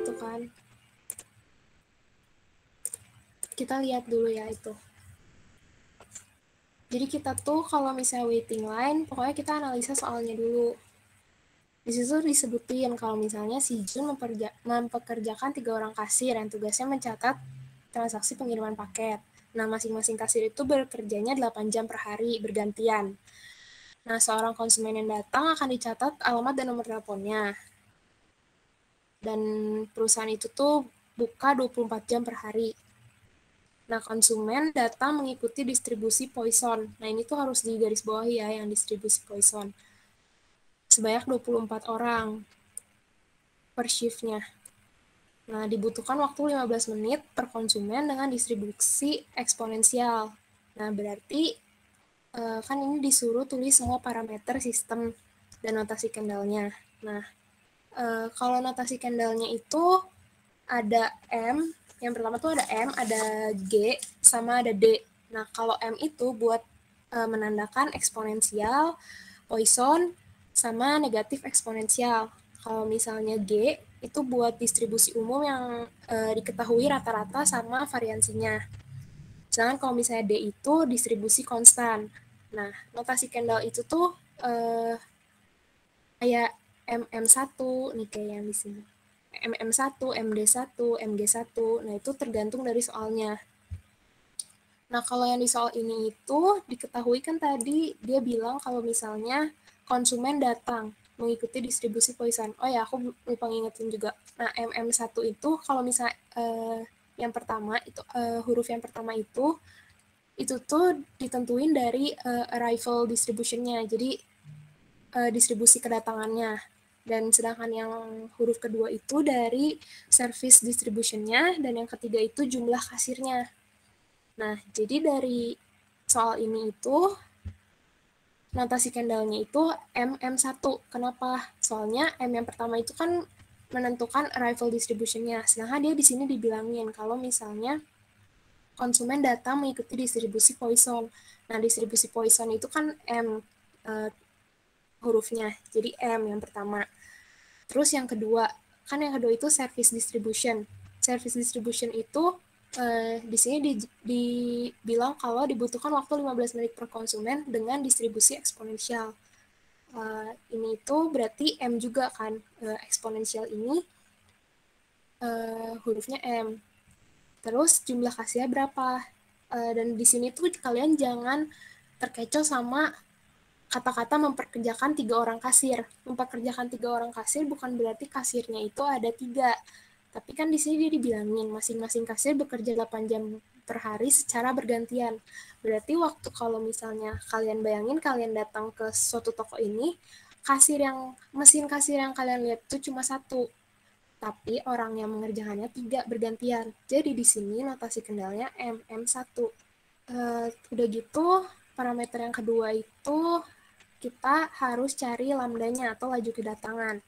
itu kan. Kita lihat dulu ya itu. Jadi kita tuh kalau misalnya waiting line, pokoknya kita analisa soalnya dulu. Di situ disebutin kalau misalnya si Jun mempekerjakan 3 orang kasir yang tugasnya mencatat transaksi pengiriman paket. Nah, masing-masing kasir itu bekerjanya 8 jam per hari, bergantian. Nah, seorang konsumen yang datang akan dicatat alamat dan nomor teleponnya. Dan perusahaan itu tuh buka 24 jam per hari. Nah, konsumen datang mengikuti distribusi poison. Nah, ini tuh harus digarisbawahi ya, yang distribusi poison. Sebanyak 24 orang per shift-nya. Nah, dibutuhkan waktu 15 menit per konsumen dengan distribusi eksponensial. Nah, berarti kan ini disuruh tulis semua parameter sistem dan notasi kendalnya. Nah, kalau notasi kendalnya itu ada M, yang pertama tuh ada M, ada G, sama ada D. Nah, kalau M itu buat menandakan eksponensial, Poisson, sama negatif eksponensial. Kalau misalnya G, itu buat distribusi umum yang diketahui rata-rata sama variansinya. Sedangkan kalau misalnya D itu distribusi konstan. Nah, notasi Kendall itu tuh kayak MM1 nih kayak yang di sini. MM1, MD1, MG1. Nah, itu tergantung dari soalnya. Nah, kalau yang di soal ini itu diketahui kan tadi dia bilang kalau misalnya konsumen datang mengikuti distribusi poison. Oh ya, aku lupa ngingetin juga. Nah, MM1 itu kalau misalnya yang pertama itu huruf yang pertama itu tuh ditentuin dari arrival distribution-nya. Jadi distribusi kedatangannya. Dan sedangkan yang huruf kedua itu dari service distribution-nya dan yang ketiga itu jumlah kasirnya. Nah, jadi dari soal ini itu notasi Kendallnya itu MM1. Kenapa? Soalnya M yang pertama itu kan menentukan arrival distribution-nya. Sedangkan dia di sini dibilangin kalau misalnya konsumen datang mengikuti distribusi Poisson. Nah, distribusi Poisson itu kan M hurufnya. Jadi M yang pertama. Terus yang kedua, kan yang kedua itu service distribution. Service distribution itu di sini dibilang kalau dibutuhkan waktu 15 menit per konsumen dengan distribusi eksponensial. Ini itu berarti M juga kan, eksponensial ini hurufnya M. Terus jumlah kasirnya berapa? Dan di sini tuh kalian jangan terkecoh sama kata-kata memperkerjakan 3 orang kasir. Memperkerjakan 3 orang kasir bukan berarti kasirnya itu ada 3. Tapi kan di sini dia dibilangin masing-masing kasir bekerja 8 jam per hari secara bergantian. Berarti waktu kalau misalnya kalian bayangin kalian datang ke suatu toko ini, mesin kasir yang kalian lihat itu cuma satu. Tapi orang yang mengerjakannya 3 bergantian. Jadi di sini notasi kendalnya MM1. Udah gitu, parameter yang kedua itu kita harus cari lambdanya atau laju kedatangan.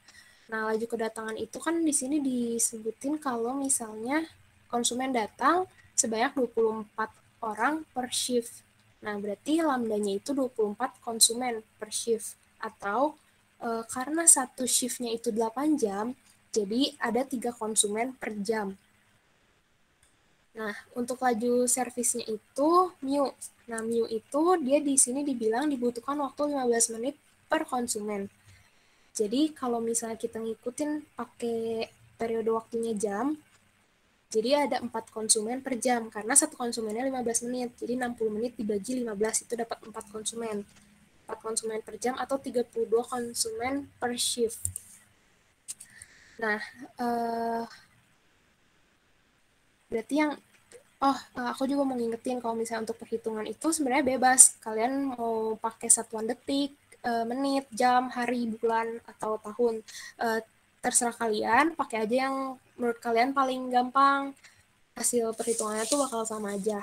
Nah, laju kedatangan itu kan di sini disebutin kalau misalnya konsumen datang sebanyak 24 orang per shift. Nah, berarti lambdanya itu 24 konsumen per shift. Atau karena satu shiftnya itu 8 jam, jadi ada 3 konsumen per jam. Nah, untuk laju servisnya itu mu. Nah, mu itu dia di sini dibilang dibutuhkan waktu 15 menit per konsumen. Jadi, kalau misalnya kita ngikutin pakai periode waktunya jam, jadi ada 4 konsumen per jam, karena satu konsumennya 15 menit. Jadi, 60 menit dibagi 15, itu dapat 4 konsumen. 4 konsumen per jam atau 32 konsumen per shift. Nah, berarti yang aku juga mau ngingetin kalau misalnya untuk perhitungan itu sebenarnya bebas. Kalian mau pakai satuan detik, menit, jam, hari, bulan, atau tahun. Terserah kalian, pakai aja yang menurut kalian paling gampang. Hasil perhitungannya tuh bakal sama aja.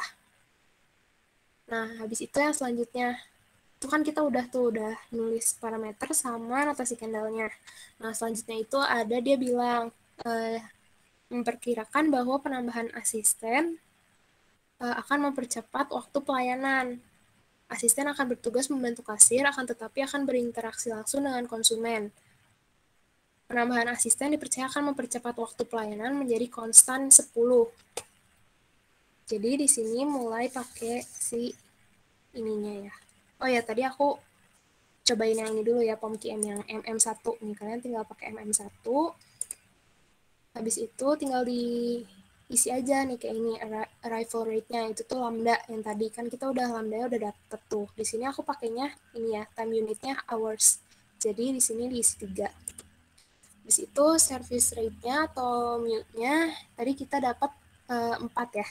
Nah, habis itu yang selanjutnya. Itu kan kita udah nulis parameter sama notasi kendalnya. Nah, selanjutnya itu ada dia bilang, memperkirakan bahwa penambahan asisten akan mempercepat waktu pelayanan. Asisten akan bertugas membantu kasir, akan tetapi akan berinteraksi langsung dengan konsumen. Penambahan asisten dipercayakan mempercepat waktu pelayanan menjadi konstan 10. Jadi di sini mulai pakai si ininya ya. Oh ya, tadi aku cobain yang ini dulu ya, POMQM yang MM1. Nih, kalian tinggal pakai MM1. Habis itu tinggal diisi aja nih kayak ini arrival rate-nya, itu tuh lambda yang tadi kan kita udah lambda udah dapet tuh. Di sini aku pakainya ini ya, time unitnya hours. Jadi di sini diisi 3. Habis itu service rate-nya atau mute-nya tadi kita dapat 4 ya.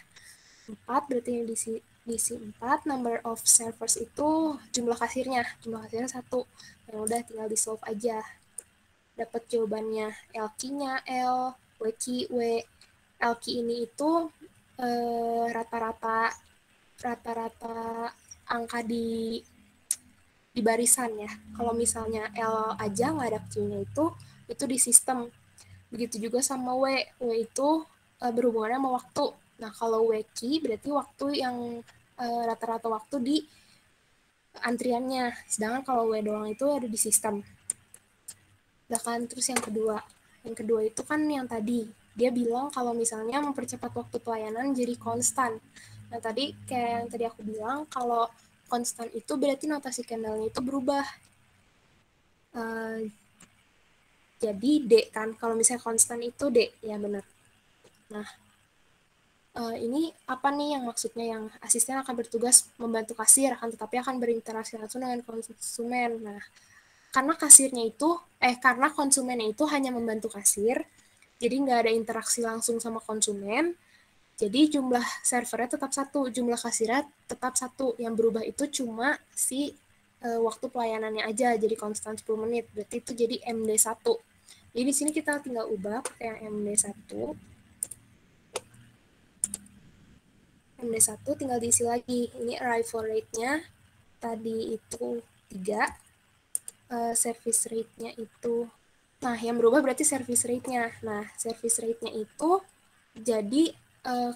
4 berarti yang diisi 4. Number of servers itu jumlah kasirnya 1. Yang udah tinggal di solve aja. Dapat jawabannya LQ-nya L, WQ W. LQ ini itu rata-rata angka di barisan ya. Kalau misalnya L aja nggak ada Q-nya itu di sistem. Begitu juga sama W. W itu berhubungannya sama waktu. Nah, kalau WQ berarti waktu yang rata-rata waktu di antriannya. Sedangkan kalau W doang itu ada di sistem. Bahkan terus yang kedua itu kan yang tadi dia bilang kalau misalnya mempercepat waktu pelayanan jadi konstan. Nah tadi kayak yang tadi aku bilang kalau konstan itu berarti notasi Kendall-nya itu berubah. Jadi D kan, kalau misalnya konstan itu D, ya benar. Nah, ini apa nih yang maksudnya yang asisten akan bertugas membantu kasir, akan tetapi akan berinteraksi langsung dengan konsumen. Nah, karena konsumennya itu hanya membantu kasir, jadi nggak ada interaksi langsung sama konsumen, jadi jumlah servernya tetap 1, jumlah kasirnya tetap 1, yang berubah itu cuma si waktu pelayanannya aja, jadi konstan 10 menit, berarti itu jadi MD1. Jadi di sini kita tinggal ubah pakai yang MD1. MD1 tinggal diisi lagi, ini arrival rate-nya tadi itu 3, service rate-nya itu. Nah, yang berubah berarti service rate-nya. Nah, service rate-nya itu jadi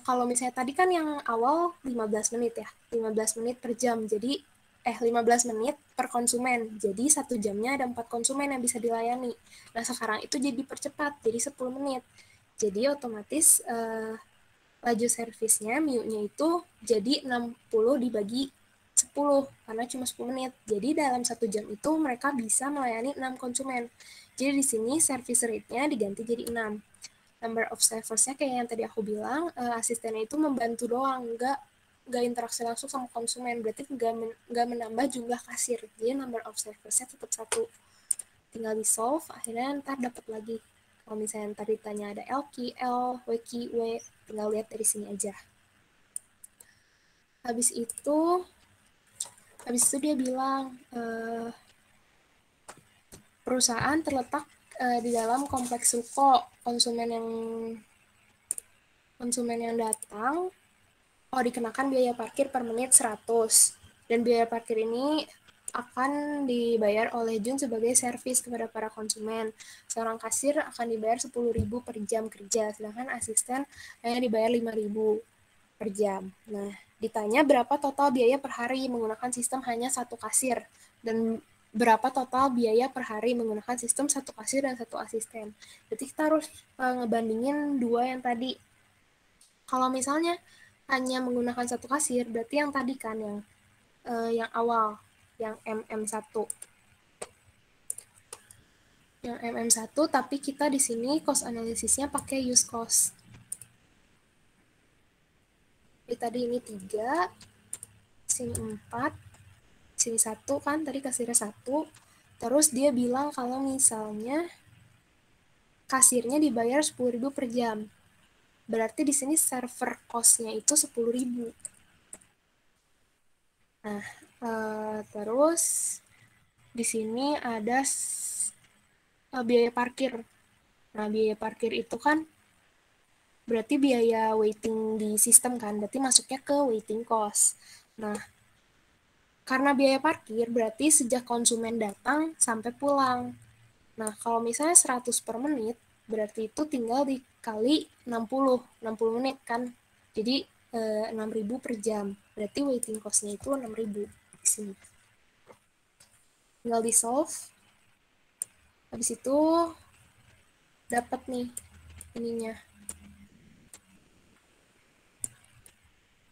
kalau misalnya tadi kan yang awal 15 menit ya, 15 menit per jam. Jadi 15 menit per konsumen. Jadi 1 jamnya ada 4 konsumen yang bisa dilayani. Nah, sekarang itu jadi percepat, jadi 10 menit. Jadi otomatis laju servisnya, MIU-nya itu jadi 60 dibagi 10, karena cuma 10 menit. Jadi dalam 1 jam itu mereka bisa melayani 6 konsumen. Jadi di sini service rate-nya diganti jadi 6. Number of servers-nya kayak yang tadi aku bilang, asistennya itu membantu doang, nggak interaksi langsung sama konsumen, berarti nggak menambah jumlah kasir. Jadi number of servers-nya tetap 1. Tinggal di solve, akhirnya ntar dapat lagi. Kalau misalnya ntar ditanya ada LQ, L, WQ, W, tinggal lihat dari sini aja. Habis itu dia bilang perusahaan terletak di dalam kompleks ruko. Konsumen yang datang dikenakan biaya parkir per menit 100. Dan biaya parkir ini akan dibayar oleh Jun sebagai servis kepada para konsumen. Seorang kasir akan dibayar 10.000 per jam kerja, sedangkan asisten hanya dibayar 5.000 per jam. Nah, ditanya berapa total biaya per hari menggunakan sistem hanya 1 kasir, dan berapa total biaya per hari menggunakan sistem 1 kasir dan 1 asisten. Jadi kita harus ngebandingin 2 yang tadi. Kalau misalnya hanya menggunakan 1 kasir, berarti yang tadi kan yang awal, yang MM1. Yang MM1, tapi kita di sini cost analisisnya pakai use cost. Jadi tadi ini 3, sini 4, sini 1 kan, tadi kasirnya 1. Terus dia bilang kalau misalnya kasirnya dibayar 10.000 per jam. Berarti di sini server cost-nya itu 10.000. Nah, terus di sini ada biaya parkir. Nah, biaya parkir itu kan berarti biaya waiting di sistem kan, berarti masuknya ke waiting cost. Nah, karena biaya parkir berarti sejak konsumen datang sampai pulang. Nah, kalau misalnya 100 per menit, berarti itu tinggal dikali 60 menit kan. Jadi 6.000 per jam. Berarti waiting cost-nya itu 6.000 di sini. Tinggal di solve. Habis itu dapat nih ininya.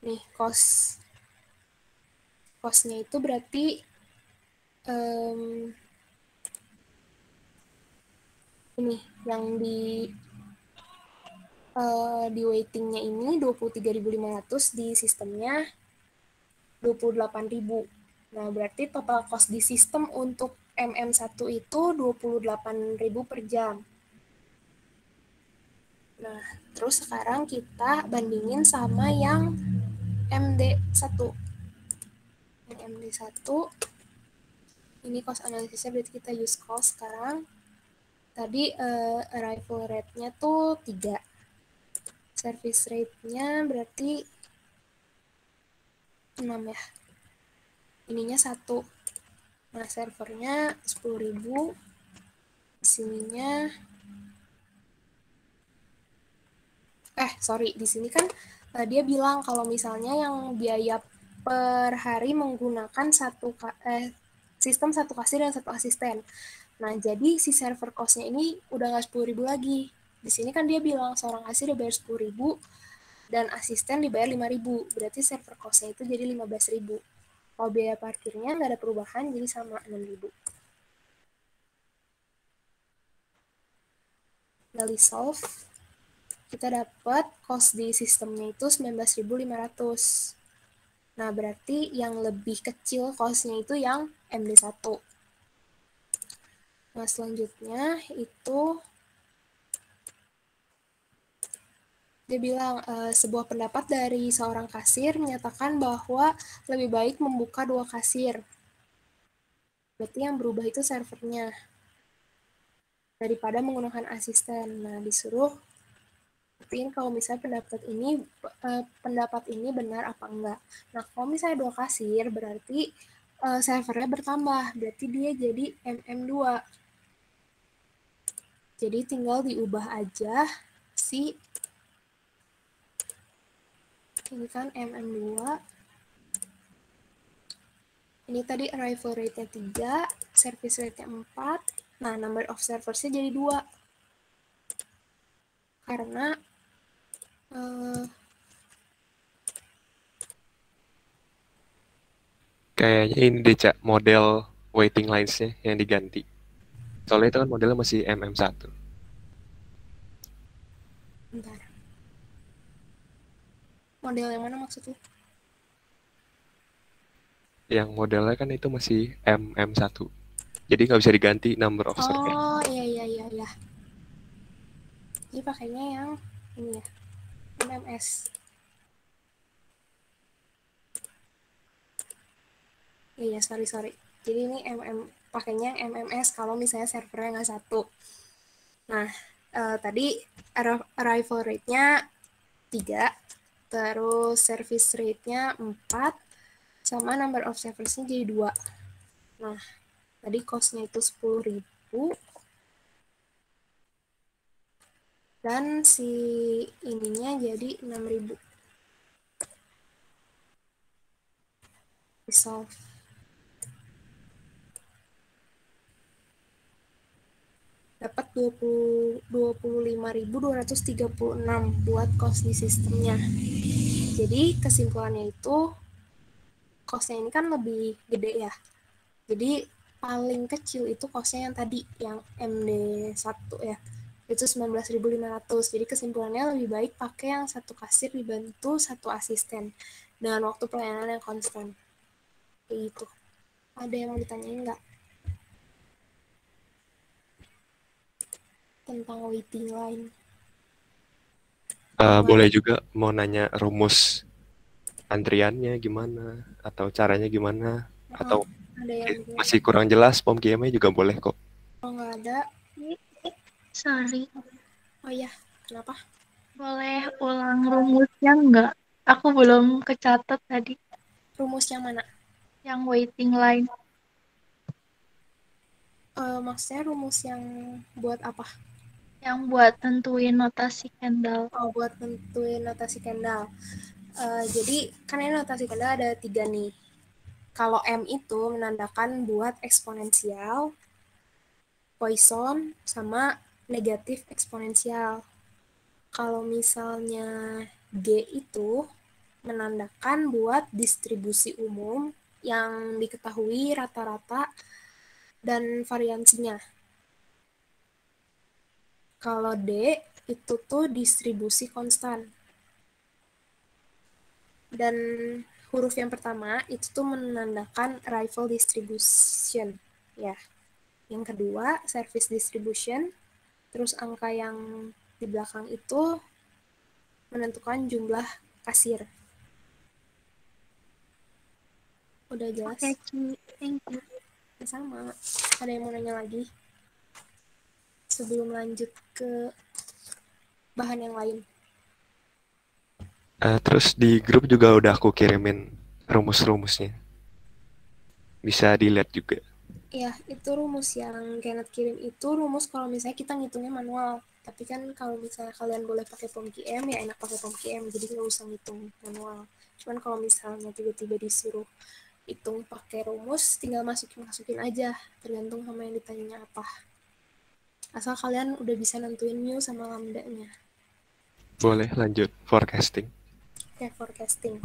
Nih, costnya itu berarti ini yang di weightingnya ini 23.500, di sistemnya 28.000. Nah, berarti total cost di sistem untuk MM1 itu 28.000 per jam. Nah, terus sekarang kita bandingin sama yang MD1. Yang MD1, ini cost analisisnya berarti kita use cost sekarang. Tadi arrival rate-nya tuh 3. Service rate-nya berarti 6 ya. Ininya 1. Nah, servernya 10.000. Sininya di sini kan dia bilang kalau misalnya yang biaya per hari menggunakan sistem 1 kasir dan 1 asisten. Nah, jadi si server cost-nya ini udah nggak 10.000 lagi. Di sini kan dia bilang seorang kasir dibayar 10.000 dan asisten dibayar 5.000. Berarti server cost-nya itu jadi 15.000. Kalau biaya parkirnya nggak ada perubahan, jadi sama 6.000. Gali solve, kita dapat cost di sistemnya itu 19.500. Nah, berarti yang lebih kecil cost-nya itu yang MD1. Nah, selanjutnya itu dia bilang sebuah pendapat dari seorang kasir menyatakan bahwa lebih baik membuka 2 kasir. Berarti yang berubah itu servernya daripada menggunakan asisten. Nah, disuruh buktiin kalau misalnya pendapat ini benar apa enggak. Nah, kalau misalnya 2 kasir berarti servernya bertambah, berarti dia jadi MM2. Jadi tinggal diubah aja si ini kan MM2. Ini tadi arrival rate-nya 3, service rate-nya 4. Nah, number of servers-nya jadi 2. Karena Kayaknya ini deh, Cak, model waiting lines-nya yang diganti. Soalnya itu kan modelnya masih MM1. bentar. Model yang mana maksudnya? Yang modelnya kan itu masih MM1. Jadi nggak bisa diganti number of server. Oh, iya. Jadi pakainya yang ini ya, MMS. Iya, sorry. Jadi ini pakainya yang MMS kalau misalnya servernya nggak 1. Nah, tadi arrival rate-nya 3, terus service rate-nya 4, sama number of servers-nya jadi 2. Nah, tadi cost-nya itu 10.000, dan si ininya jadi 6.000. Resolve. Dapat 25.236 buat cost di sistemnya. Jadi kesimpulannya itu cost-nya ini kan lebih gede ya. Jadi paling kecil itu cost-nya yang tadi, yang MD1 ya. Itu 19.500. Jadi kesimpulannya lebih baik pakai yang 1 kasir dibantu 1 asisten dengan waktu pelayanan yang konstan. Kayak gitu. Ada yang mau ditanyain nggak? Tentang waiting line. Boleh juga mau nanya rumus antriannya gimana, atau caranya gimana, atau Ada yang masih kurang jelas POM QM juga boleh kok. kalau nggak ada. Sorry, Oh ya, kenapa? boleh ulang rumusnya nggak? Aku belum kecatat tadi. Rumus yang mana? Yang waiting line. Maksudnya rumus yang buat apa? Yang buat tentuin notasi Kendall. Oh, buat tentuin notasi Kendall. Jadi kan ini notasi Kendall ada 3 nih. Kalau M itu menandakan buat eksponensial, Poisson, sama negatif eksponensial. Kalau misalnya G itu menandakan buat distribusi umum yang diketahui rata-rata dan variansinya. Kalau D itu tuh distribusi konstan. Dan huruf yang pertama itu tuh menandakan arrival distribution, ya. Yang kedua service distribution, terus angka yang di belakang itu menentukan jumlah kasir. Udah jelas? Oke, Ci. Thank you. Sama. Ada yang mau nanya lagi? Sebelum lanjut ke bahan yang lain. Terus di grup juga udah aku kirimin rumus-rumusnya. Bisa dilihat juga. Ya, itu rumus yang Kenneth kirim itu rumus kalau misalnya kita ngitungnya manual. Tapi kan kalau misalnya kalian boleh pakai POMQM, ya enak pakai POMQM, jadi nggak usah ngitung manual. Cuman kalau misalnya tiba-tiba disuruh hitung pakai rumus, tinggal masukin aja, tergantung sama yang ditanyanya apa. Asal kalian udah bisa nentuin mu sama lambda-nya. Boleh lanjut forecasting. Oke, forecasting.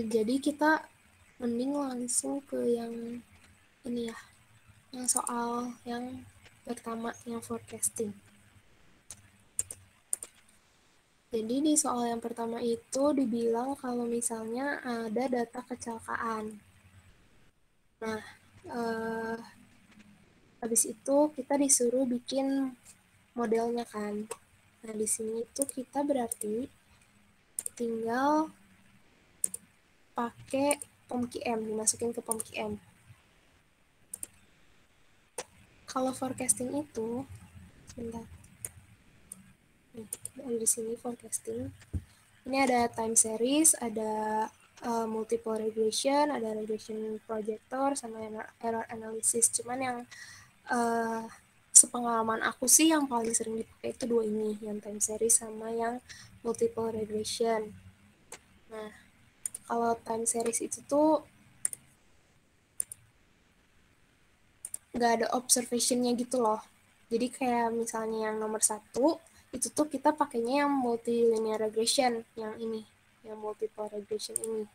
Jadi kita mending langsung ke yang ini ya, yang soal yang pertama, yang forecasting. Jadi di soal yang pertama itu dibilang kalau misalnya ada data kecelakaan. Nah, habis itu kita disuruh bikin modelnya kan. Nah, di sini itu kita berarti tinggal pakai POMQM, dimasukin ke POMQM. Kalau forecasting itu, sebentar. Nih, ada di sini forecasting. Ini ada time series, ada multiple regression, ada regression projector, sama error analysis. Cuman yang sepengalaman aku sih yang paling sering dipakai itu dua ini, yang time series sama yang multiple regression. Nah, kalau time series itu tuh nggak ada observationnya gitu loh. Jadi kayak misalnya yang nomor 1, itu tuh kita pakainya yang multilinear regression, yang ini, yang multiple regression ini.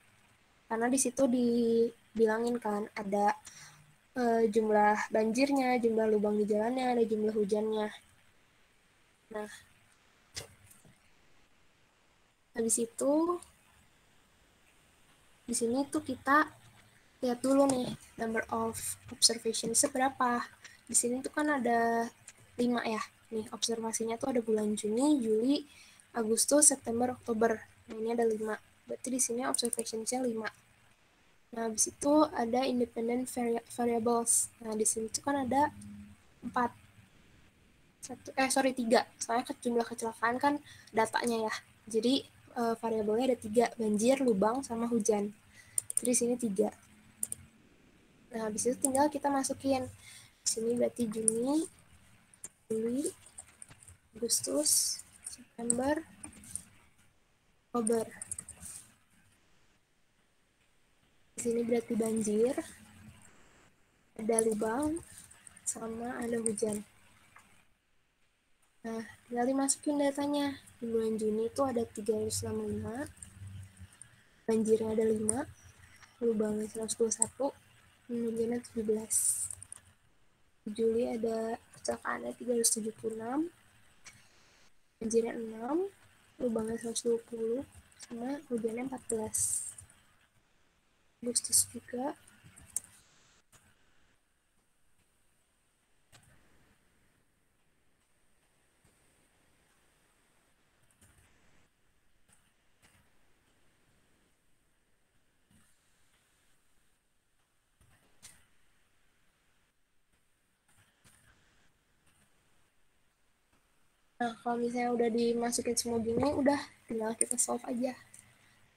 Karena di situ dibilangin kan ada jumlah banjirnya, jumlah lubang di jalannya, ada jumlah hujannya. Nah, habis itu di sini tuh kita lihat dulu nih number of observation seberapa. Di sini tuh kan ada 5 ya. Nih observasinya tuh ada bulan Juni, Juli, Agustus, September, Oktober. Nah, ini ada 5. Berarti di sini observation-nya 5. Nah, habis itu ada independent variables. Nah, di sini tuh kan ada 4. 3. Soalnya jumlah kecelakaan kan datanya ya. Jadi variabelnya ada 3, banjir, lubang, sama hujan. Jadi di sini 3. Nah, habis itu tinggal kita masukin. Di sini berarti Juni, Juli, Agustus, September, Oktober. Di sini berarti banjir, ada lubang, sama ada hujan. Nah, tinggal dimasukin datanya. Di bulan Juni itu ada 365, banjirnya ada 5, lubangnya 121, hujannya 17. Di Juli ada kecelakaannya 376, banjirnya 6, lubangnya 120, sama hujannya 14. Agustus juga. Nah, kalau misalnya udah dimasukin semua gini, udah tinggal kita solve aja.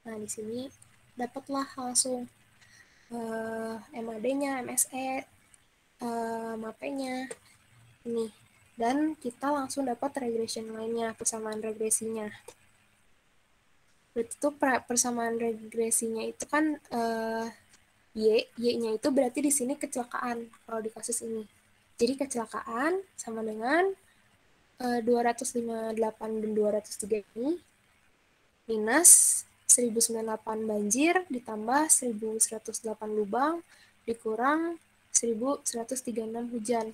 Nah, di sini dapatlah langsung MAD-nya, MSE, MAP-nya, ini. Dan kita langsung dapat regression lainnya, persamaan regresinya. Berarti itu persamaan regresinya itu kan Y-nya itu berarti di sini kecelakaan kalau di kasus ini. Jadi kecelakaan sama dengan 258 dan 203 ini minus 1098 banjir ditambah 1108 lubang dikurang 1136 hujan.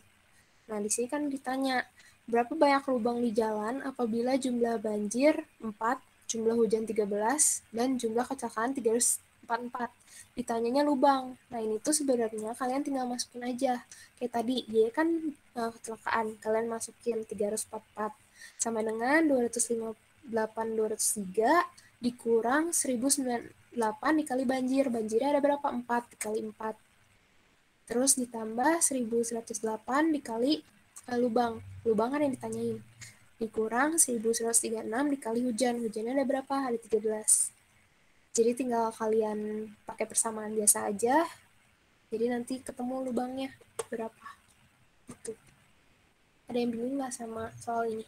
Nah, di sini kan ditanya, berapa banyak lubang di jalan apabila jumlah banjir 4, jumlah hujan 13, dan jumlah kecelakaan 344. Ditanyanya lubang. Nah, ini tuh sebenarnya kalian tinggal masukin aja. Kayak tadi, dia kan kecelakaan. Kalian masukin 344. Sama dengan 258, 203 dikurang 1098 dikali banjir. Banjirnya ada berapa? 4 dikali 4. Terus ditambah 1108 dikali lubang. Lubang kan yang ditanyain. Dikurang 1136 dikali hujan. Hujannya ada berapa? Ada 13. Jadi tinggal kalian pakai persamaan biasa aja. Jadi nanti ketemu lubangnya berapa. Itu. Ada yang bingung nggak sama soal ini?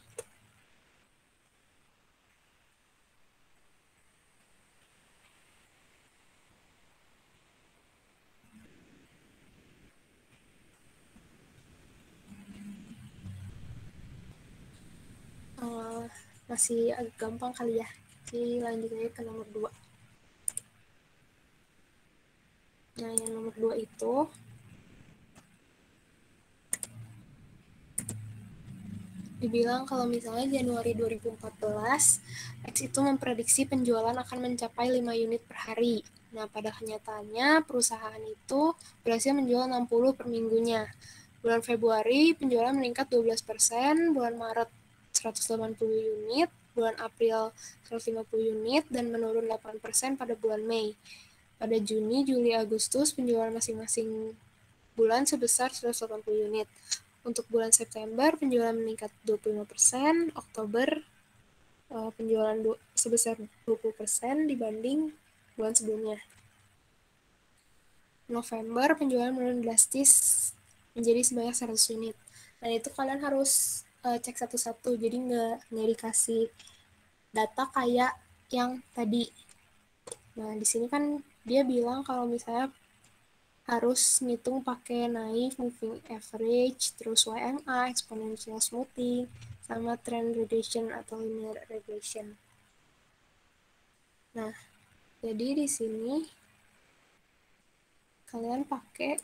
Masih agak gampang kali ya. Jadi lanjut aja ke nomor 2. Nah, yang nomor 2 itu dibilang kalau misalnya Januari 2014, X itu memprediksi penjualan akan mencapai 5 unit per hari. Nah, pada kenyataannya perusahaan itu berhasil menjual 60 per minggunya. Bulan Februari penjualan meningkat 12%, bulan Maret 180 unit, bulan April 150 unit, dan menurun 8% pada bulan Mei. Pada Juni, Juli, Agustus penjualan masing-masing bulan sebesar 180 unit. Untuk bulan September penjualan meningkat 25%, Oktober penjualan sebesar 20% dibanding bulan sebelumnya. November penjualan menurun drastis menjadi sebanyak 100 unit. Nah, itu kalian harus cek satu-satu, jadi nggak dikasih data kayak yang tadi. Nah, di sini kan dia bilang kalau misalnya harus ngitung pakai naik moving average, terus YMA, exponential smoothing, sama trend regression atau linear regression. Nah, jadi di sini kalian pakai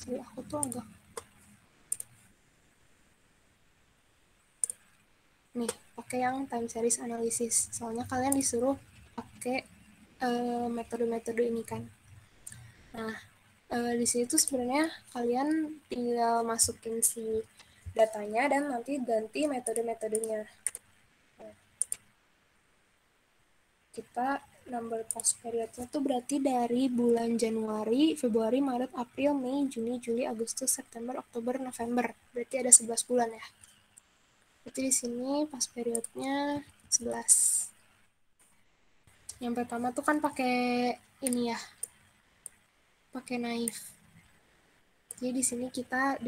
aku tuh agak nih pakai yang time series analysis, soalnya kalian disuruh pakai metode-metode ini kan. Nah, di sini tuh sebenarnya kalian tinggal masukin si datanya dan nanti ganti metode-metodenya. Nah, kita number post periodnya tuh berarti dari bulan Januari, Februari, Maret, April, Mei, Juni, Juli, Agustus, September, Oktober, November. Berarti ada 11 bulan ya. Berarti di sini pas periodnya 11. Yang pertama tuh kan pakai ini ya. Pakai naif. Jadi di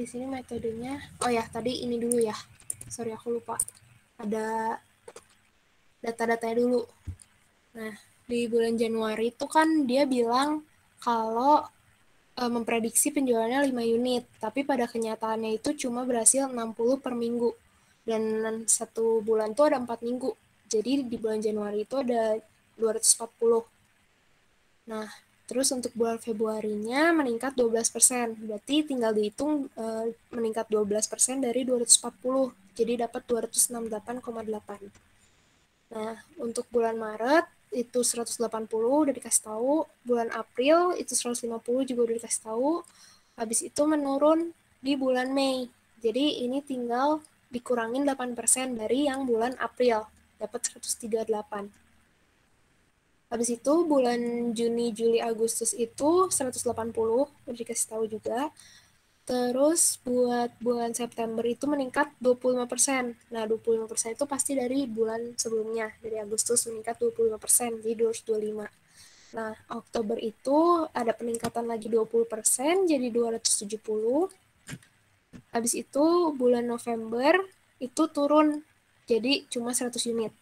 sini metodenya, oh ya, tadi ini dulu ya. Sorry aku lupa. Ada data-datanya dulu. Nah, di bulan Januari itu kan dia bilang kalau memprediksi penjualannya 5 unit, tapi pada kenyataannya itu cuma berhasil 60 per minggu. Dan satu bulan itu ada 4 minggu. Jadi di bulan Januari itu ada 240. Nah, terus untuk bulan Februarinya meningkat 12%. Berarti tinggal dihitung meningkat 12% dari 240. Jadi dapat 268,8. Nah, untuk bulan Maret itu 180 udah dikasih tahu, bulan April itu 150 juga udah dikasih tahu. Habis itu menurun di bulan Mei. Jadi ini tinggal dikurangin 8% dari yang bulan April, dapat 138. Habis itu bulan Juni, Juli, Agustus itu 180, udah dikasih tahu juga. Terus buat bulan September itu meningkat 25%. Nah, 25% itu pasti dari bulan sebelumnya. Dari Agustus meningkat 25%, jadi 225. Nah, Oktober itu ada peningkatan lagi 20%, jadi 270. Habis itu bulan November itu turun, jadi cuma 100 unit.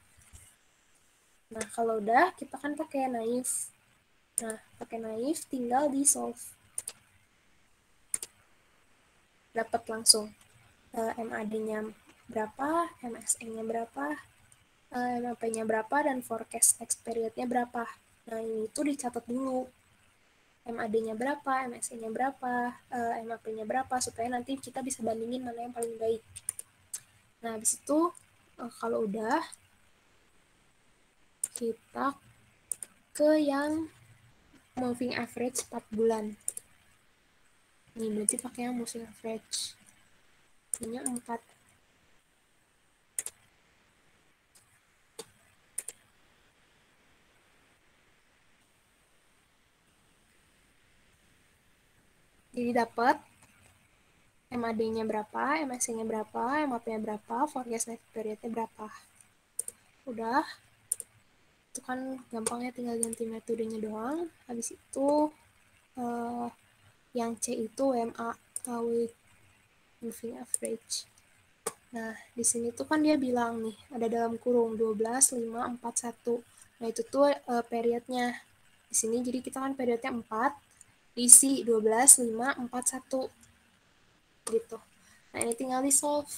Nah, kalau udah, kita kan pakai naif. Nah, pakai naif tinggal di solve. Dapat langsung MAD-nya berapa, MSE-nya berapa, MAP-nya berapa, dan forecast next period-nya berapa. Nah, ini tuh dicatat dulu. MAD-nya berapa, MSE-nya berapa, MAP-nya berapa, supaya nanti kita bisa bandingin mana yang paling baik. Nah, habis itu kalau udah, kita ke yang moving average 4 bulan. Ini berarti pakai yang moving average. Ini 4. Jadi dapat MAD-nya berapa, MSC-nya berapa, MAP-nya berapa, forecast next period-nya berapa. Udah. Itu kan gampangnya tinggal ganti metodenya doang. Habis itu yang C itu WMA, with moving average. Nah, di sini tuh kan dia bilang nih, ada dalam kurung 12, 5, 4, 1. Nah, itu tuh periodnya. Di sini jadi kita kan periodnya 4, diisi 12, 5, 4, 1. Gitu. Nah, ini tinggal di solve.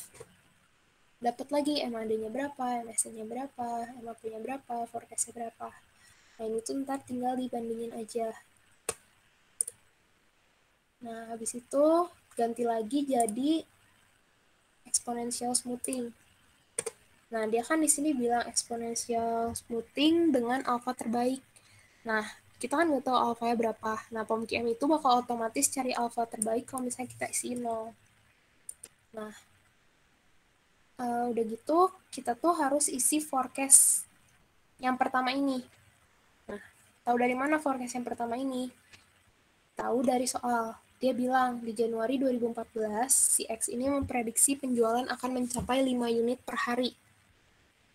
Dapat lagi MAD-nya berapa, MSC-nya berapa, MAP-nya berapa, forecast-nya berapa. Nah, ini tuh ntar tinggal dibandingin aja. Nah, habis itu ganti lagi jadi exponential smoothing. Nah, dia kan di sini bilang exponential smoothing dengan alpha terbaik. Nah, kita kan nggak tahu alpha-nya berapa. Nah, POMQM itu bakal otomatis cari alpha terbaik kalau misalnya kita isi 0. Nah, udah gitu, kita tuh harus isi forecast yang pertama ini. Nah, tahu dari mana forecast yang pertama ini? Tahu dari soal. Dia bilang, di Januari 2014, si X ini memprediksi penjualan akan mencapai 5 unit per hari.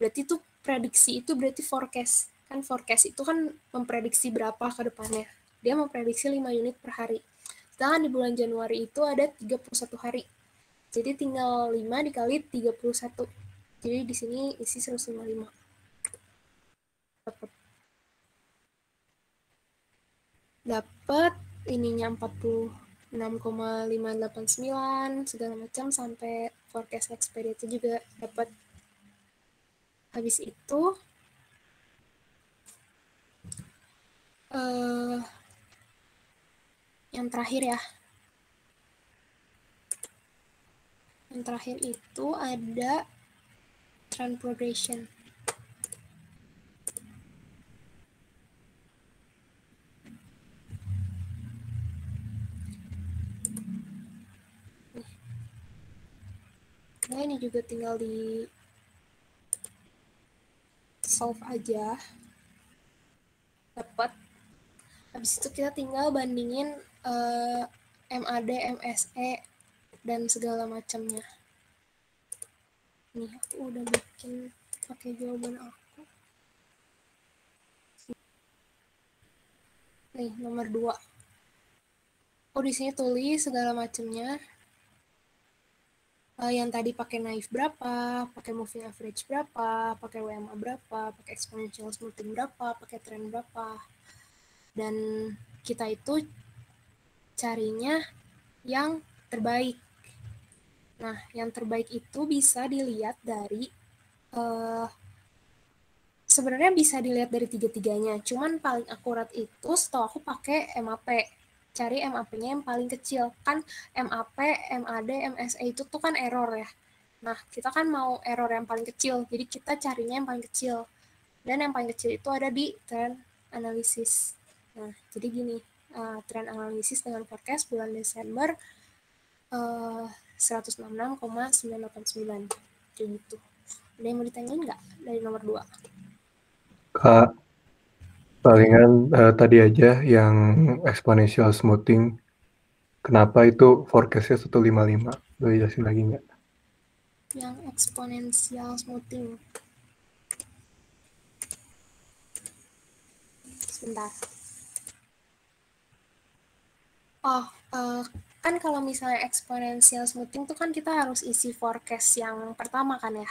Berarti itu prediksi itu berarti forecast. Kan forecast itu kan memprediksi berapa ke depannya. Dia memprediksi 5 unit per hari. Sedangkan di bulan Januari itu ada 31 hari. Jadi tinggal 5 dikali 31. Jadi di sini isi 155. Dapat ininya 46,589 segala macam sampai forecast next period itu juga dapat. Habis itu yang terakhir ya. Yang terakhir itu ada trend progression. Nah, ini juga tinggal di solve aja. Dapat. Habis itu kita tinggal bandingin MAD, MSE, dan segala macamnya. Nih, aku udah bikin pakai jawaban aku. Nih, nomor 2. Oh, di sini tulis segala macamnya. Yang tadi pakai naif berapa, pakai moving average berapa, pakai WMA berapa, pakai exponential smoothing berapa, pakai trend berapa. Dan kita itu carinya yang terbaik. Nah, yang terbaik itu bisa dilihat dari sebenarnya bisa dilihat dari tiga-tiganya. Cuman paling akurat itu setahu aku pakai MAP. Cari MAP-nya yang paling kecil. Kan MAP, MAD, MSE itu tuh kan error ya. Nah, kita kan mau error yang paling kecil. Jadi kita carinya yang paling kecil. Dan yang paling kecil itu ada di trend analysis. Nah, jadi gini. Trend analysis dengan forecast bulan Desember 166,989. Kayak gitu. Ada yang mau ditanyain nggak dari nomor 2? Kak, palingan tadi aja yang exponential smoothing, kenapa itu forecastnya 155? Boleh jelasin lagi nggak? Yang exponential smoothing. Sebentar. Oh, kan kalau misalnya exponential smoothing tuh kan kita harus isi forecast yang pertama kan ya.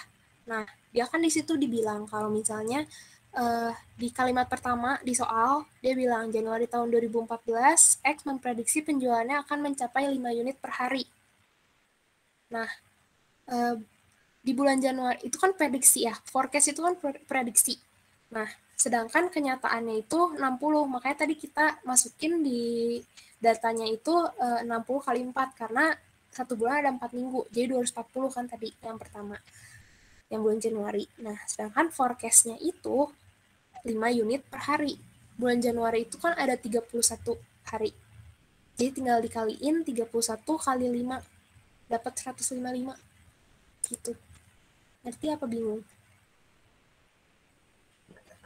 Nah, dia kan di situ dibilang kalau misalnya Di kalimat pertama di soal, dia bilang Januari tahun 2014, X memprediksi penjualannya akan mencapai 5 unit per hari. Nah, di bulan Januari, itu kan prediksi ya, forecast itu kan prediksi. Nah, sedangkan kenyataannya itu 60, makanya tadi kita masukin di datanya itu 60 kali 4, karena satu bulan ada 4 minggu, jadi 240 kan tadi yang pertama, yang bulan Januari. Nah, sedangkan forecast-nya itu 5 unit per hari. Bulan Januari itu kan ada 31 hari. Jadi tinggal dikaliin 31 kali 5, dapat 155. Gitu. Ngerti apa bingung?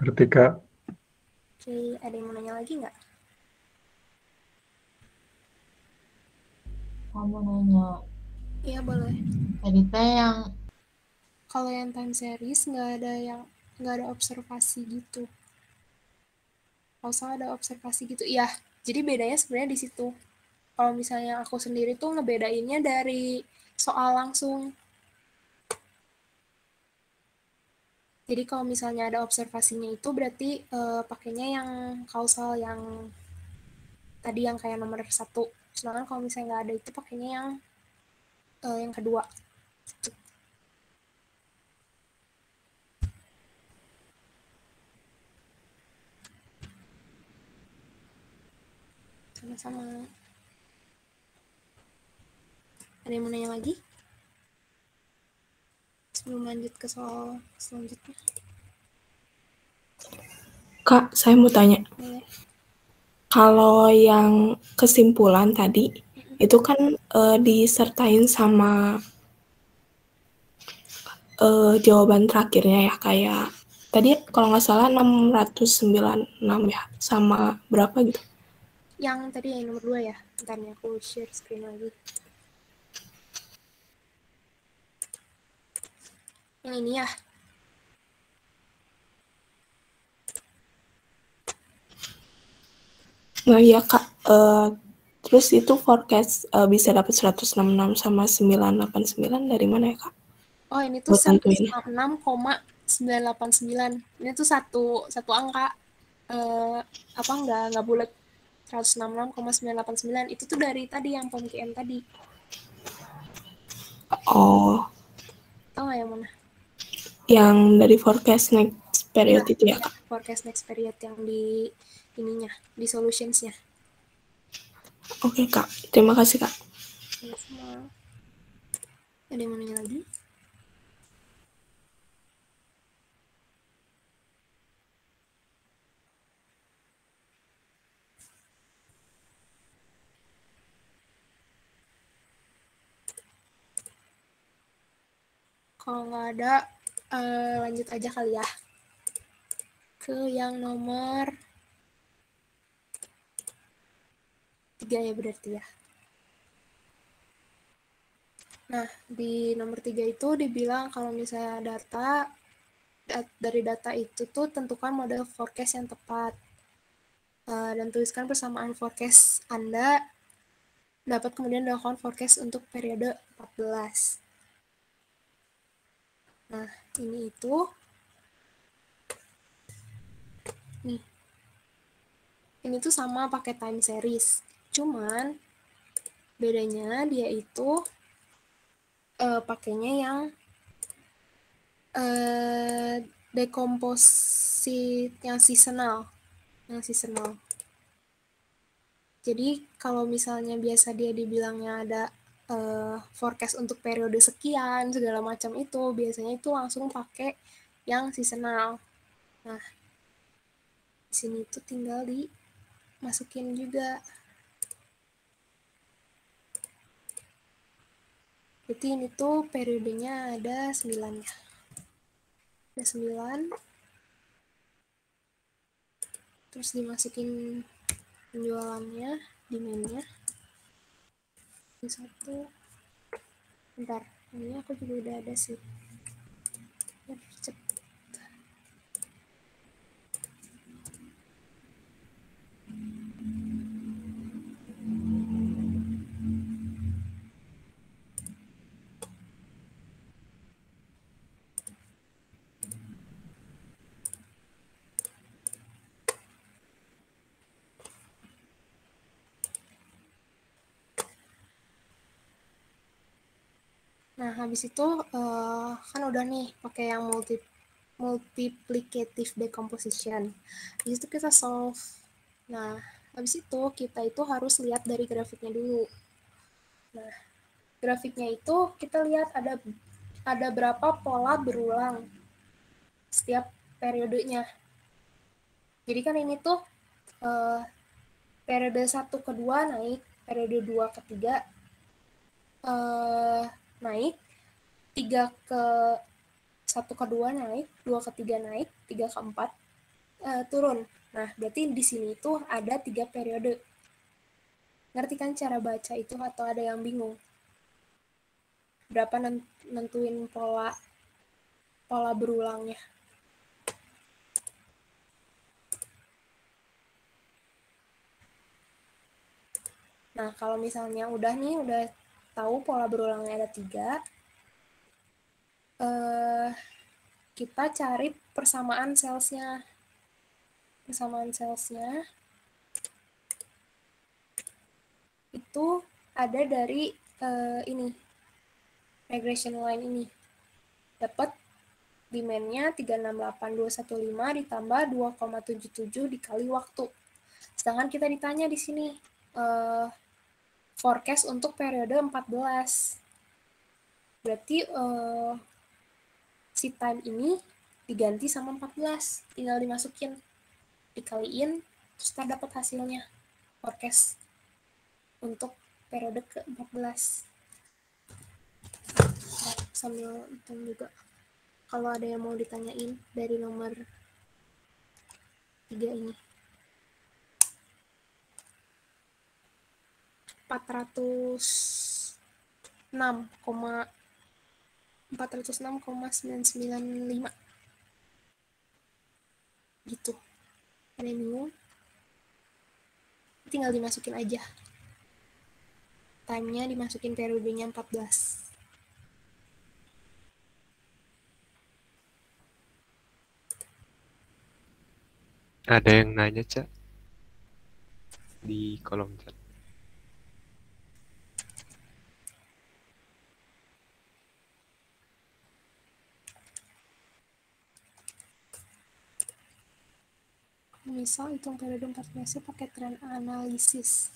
Ngerti, Kak. Oke, ada yang mau nanya lagi nggak? Kamu nanya. Iya, boleh. Tadi teh yang Kalau yang time series nggak ada observasi gitu. Kalau salah ada observasi gitu. Iya, jadi bedanya sebenarnya di situ. Kalau misalnya aku sendiri tuh ngebedainnya dari soal langsung. Jadi kalau misalnya ada observasinya itu berarti pakainya yang kausal yang tadi yang kayak nomor 1. Sedangkan kalau misalnya nggak ada itu pakainya yang kedua. Gitu. Sama-sama. Ada yang mau nanya lagi? Sebelum lanjut ke soal selanjutnya. Kak, saya mau tanya. Boleh. Kalau yang kesimpulan tadi, itu kan disertain sama jawaban terakhirnya ya, kayak tadi kalau nggak salah 696 ya, sama berapa gitu? Yang tadi yang nomor 2 ya? Bentar nih, aku share screen lagi. Yang ini ya? Nah iya Kak, terus itu forecast bisa dapat 166 sama 989 dari mana ya Kak? Oh, ini tuh Buat nentuin. 166,989. Ini tuh satu angka. Apa nggak bulat. 166,989. Itu tuh dari tadi yang POM-KM tadi. Oh, Tahu nggak yang mana? yang dari forecast next period itu ya Kak? Forecast next period yang di ininya, di solutionsnya. Oke Kak, terima kasih Kak. Sama. Ada yang mau nanya lagi? Kalau nggak ada, lanjut aja kali ya ke yang nomor 3 ya berarti ya. Nah, di nomor 3 itu dibilang kalau misalnya dari data itu tuh tentukan model forecast yang tepat. Dan tuliskan persamaan forecast Anda dapat kemudian dilakukan forecast untuk periode 14. Nah, ini itu nih. Ini tuh sama pakai time series. Cuman bedanya dia itu pakainya yang decomposite yang seasonal. Jadi kalau misalnya biasa dia dibilangnya ada forecast untuk periode sekian segala macam itu biasanya itu langsung pakai yang seasonal. Nah, di sini tuh tinggal dimasukin juga. Berarti ini tuh periodenya ada 9 ya. Ada 9. Terus dimasukin penjualannya, demand-nya. Ini 1. Bentar, ini aku juga udah ada sih. Biar cepet. habis itu kan udah nih pakai yang multiplicative decomposition. Habis itu kita solve. Nah, habis itu kita itu harus lihat dari grafiknya dulu. Nah, grafiknya itu kita lihat ada berapa pola berulang setiap periodenya. Jadi kan ini tuh periode 1 ke 2 naik, periode 2 ke 3 naik, 3 ke 1 ke 2 naik, 2 ke 3 naik, 3 ke 4 turun. Nah, berarti di sini tuh ada 3 periode. Ngerti kan cara baca itu atau ada yang bingung? Berapa nentuin pola berulangnya? Nah, kalau misalnya udah tahu pola berulangnya ada 3, kita cari persamaan salesnya. Persamaan salesnya itu ada dari ini, regression line ini. Dapat demand-nya 368.215 ditambah 2,77 dikali waktu. Sedangkan kita ditanya di sini forecast untuk periode 14. Berarti si time ini diganti sama 14. Tinggal dimasukin, dikaliin, terus kita dapat hasilnya. Forecast untuk periode ke-14. Sambil hitung juga. Kalau ada yang mau ditanyain dari nomor 3 ini. 406,995 gitu. Ada yang bingung? Tinggal dimasukin aja. Time-nya dimasukin periodenya 14. Ada yang nanya, Cak, di kolom chat. Misal hitung periode 14 pakai trend analisis.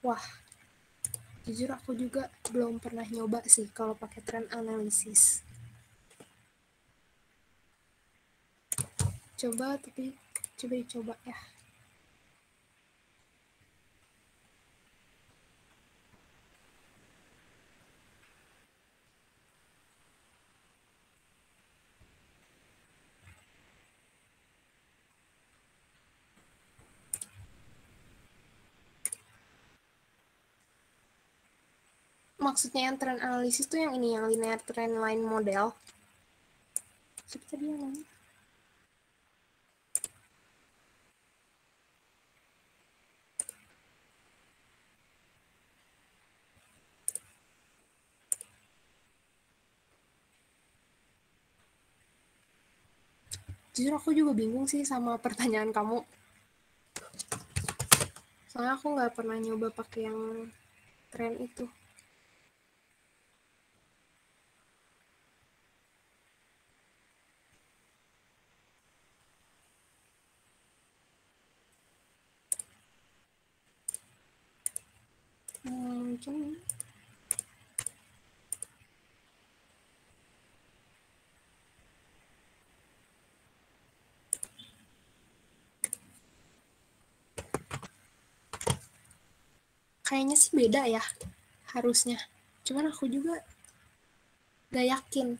Wah, jujur aku juga belum pernah nyoba sih kalau pakai trend analisis. Coba dicoba ya. Maksudnya yang trend analisis tuh yang ini, yang linear trend line model. Siapa tadi yang nanya? Jujur aku juga bingung sih sama pertanyaan kamu. Soalnya aku nggak pernah nyoba pakai yang trend itu. Mungkin kayaknya sih beda ya, harusnya. Cuman aku juga gak yakin.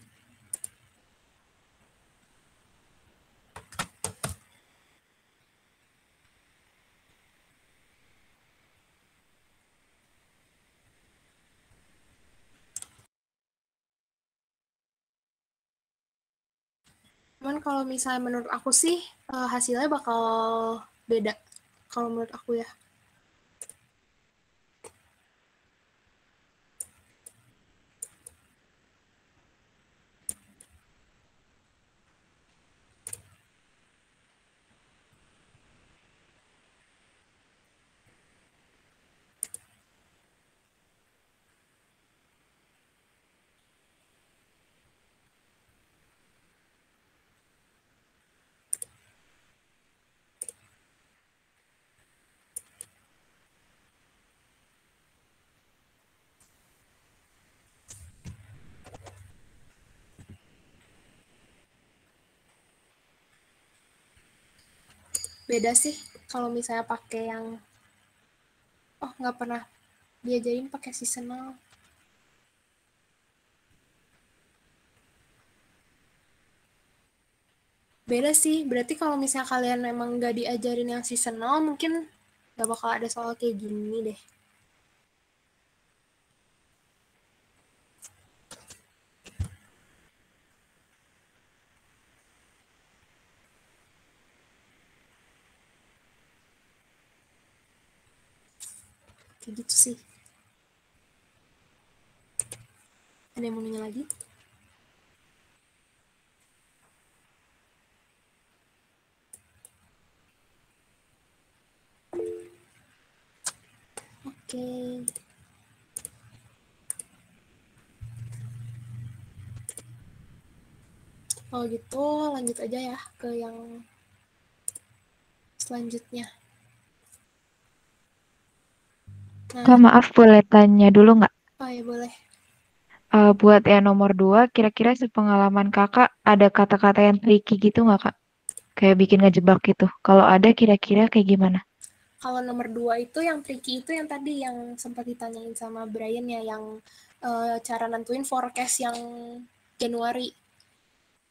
Cuman kalau misalnya menurut aku sih hasilnya bakal beda. Kalau menurut aku ya. Beda sih kalau misalnya pakai yang nggak pernah diajarin pakai seasonal. Beda sih, berarti kalau misalnya kalian memang nggak diajarin yang seasonal, mungkin nggak bakal ada soal kayak gini deh. Kayak gitu sih. Ada yang mau nanya lagi? Oke. Kalau gitu lanjut aja ya ke yang selanjutnya. Nah, Kak, maaf boleh tanya dulu nggak? oh ya boleh. Buat yang nomor 2, kira-kira sepengalaman kakak ada kata-kata yang tricky gitu nggak kak? Kayak bikin ngejebak gitu. Kalau ada kira-kira kayak gimana? Kalau nomor 2 itu yang tricky itu yang tadi yang sempat ditanyain sama Brian ya, yang cara nentuin forecast yang Januari.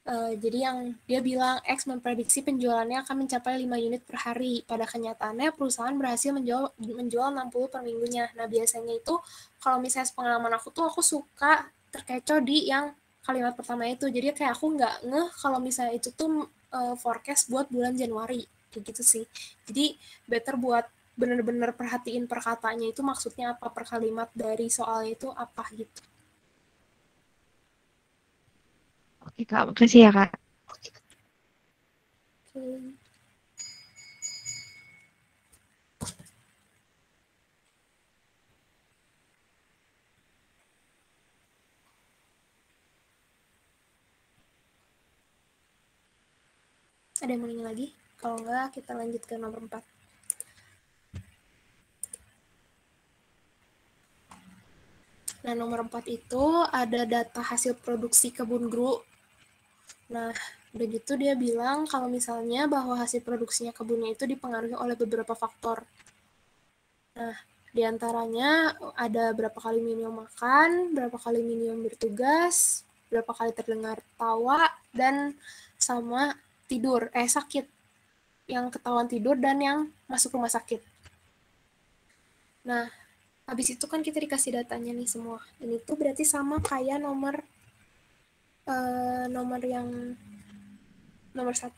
Jadi yang dia bilang X memprediksi penjualannya akan mencapai 5 unit per hari. Pada kenyataannya perusahaan berhasil menjual 60 per minggunya. Nah biasanya itu kalau misalnya pengalaman aku tuh aku suka terkecoh di yang kalimat pertama itu. Jadi kayak aku nggak ngeh kalau misalnya itu tuh forecast buat bulan Januari. Kayak gitu sih. Jadi better buat bener-bener perhatiin perkataannya itu maksudnya apa, per kalimat dari soalnya itu apa gitu. Oke kak, makasih ya kak. Oke. Ada yang mau nanya lagi? Kalau enggak, kita lanjut ke nomor 4. Nah, nomor 4 itu ada data hasil produksi kebun gru. Nah, udah gitu dia bilang kalau misalnya bahwa hasil produksinya kebunnya itu dipengaruhi oleh beberapa faktor. Nah, diantaranya ada berapa kali minimum makan, berapa kali minimum bertugas, berapa kali terdengar tawa, dan sama tidur, sakit. Yang ketahuan tidur dan yang masuk rumah sakit. Nah, habis itu kan kita dikasih datanya nih semua. Dan itu berarti sama kayak nomor yang nomor 1.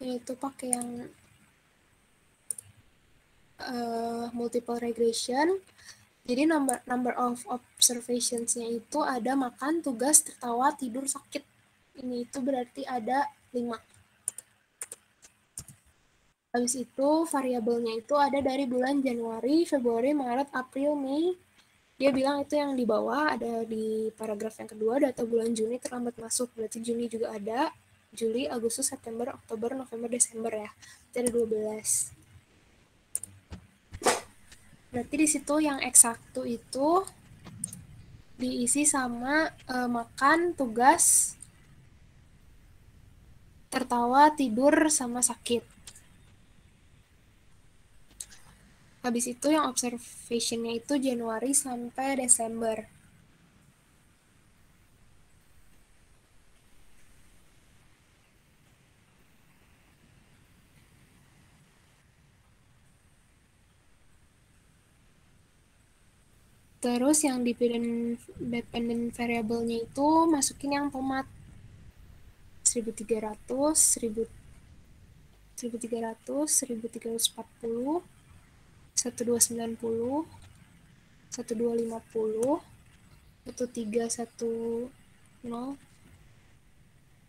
Yaitu pakai yang multiple regression. Jadi number of observations-nya itu ada makan, tugas, tertawa, tidur, sakit. Ini itu berarti ada 5. Habis itu variabelnya itu ada dari bulan Januari, Februari, Maret, April, Mei. Dia bilang itu yang di bawah, ada di paragraf yang kedua, data bulan Juni terlambat masuk. Berarti Juni juga ada, Juli, Agustus, September, Oktober, November, Desember ya. Itu ada 12. Berarti di situ yang X1 itu diisi sama makan, tugas, tertawa, tidur, sama sakit. Habis itu yang observation-nya itu Januari sampai Desember. Terus yang dependent variable-nya itu masukin yang tomat. 1300, 1300, 1340, 1290, 1250, 1310,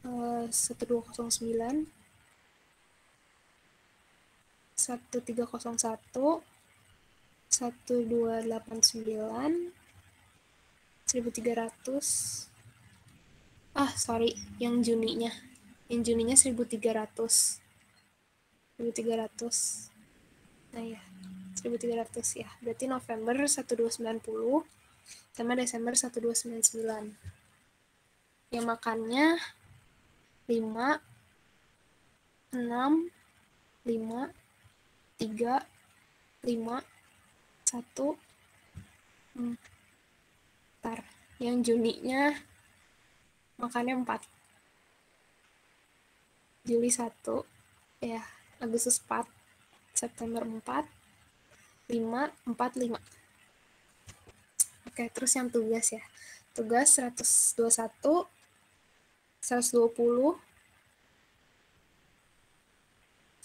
1209, 1301, 1289, 1300. Sorry, yang Juninya. Yang Juninya 1300. 1300. Nah ya, 1300 ya. Berarti November 1290 sama Desember 1299. Yang makannya 5, 6, 5, 3, 5, 1. Ntar, yang Juninya makannya 4. Juli 1, ya, Agustus 4, September 4, 5, 4, 5. Oke, terus yang tugas ya. Tugas 121, 120,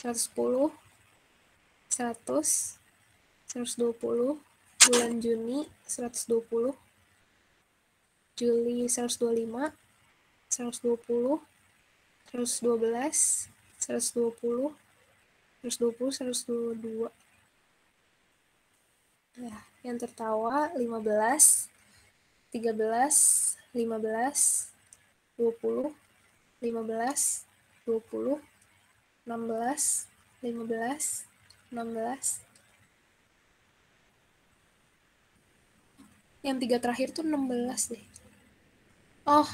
110, 100, 120, bulan Juni 120, Juli 125, 120, 112, 120, 120, 122. Ya, yang tertawa 15, 13, 15, 20, 15, 20, 16, 15, 16. Yang 3 terakhir tuh 16 deh. Oh,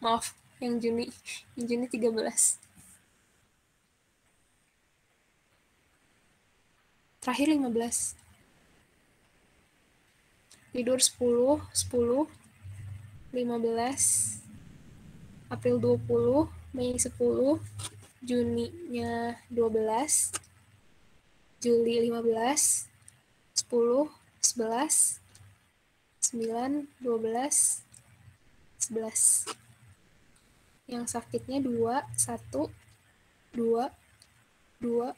maaf, yang Juni 13. Terakhir 15. Tidur 10, 10, 15, April 20, Mei 10, Juninya 12, Juli 15, 10, 11, 9, 12, 11. Yang sakitnya 2, 1, 2, 2,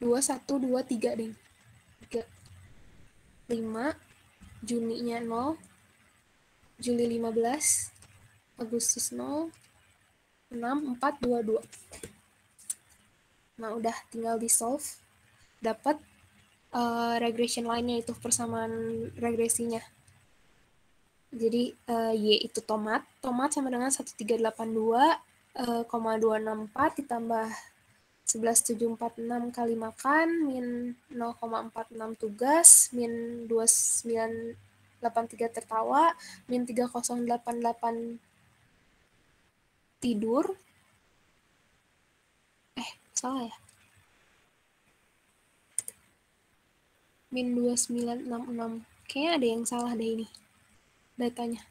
2, 1, 2, 3 deh. 3. 5, Juninya 0, Juli 15, Agustus 0, 6, 4, 2, 2. Nah, udah tinggal di solve, dapat regression line-nya itu persamaan regresinya. Jadi Y itu tomat sama dengan 1382, 264 ditambah 11746 kali makan, min 0,46 tugas, min 2983 tertawa, min 3088 tidur. Salah ya? Min 2966. Kayaknya ada yang salah deh ini datanya.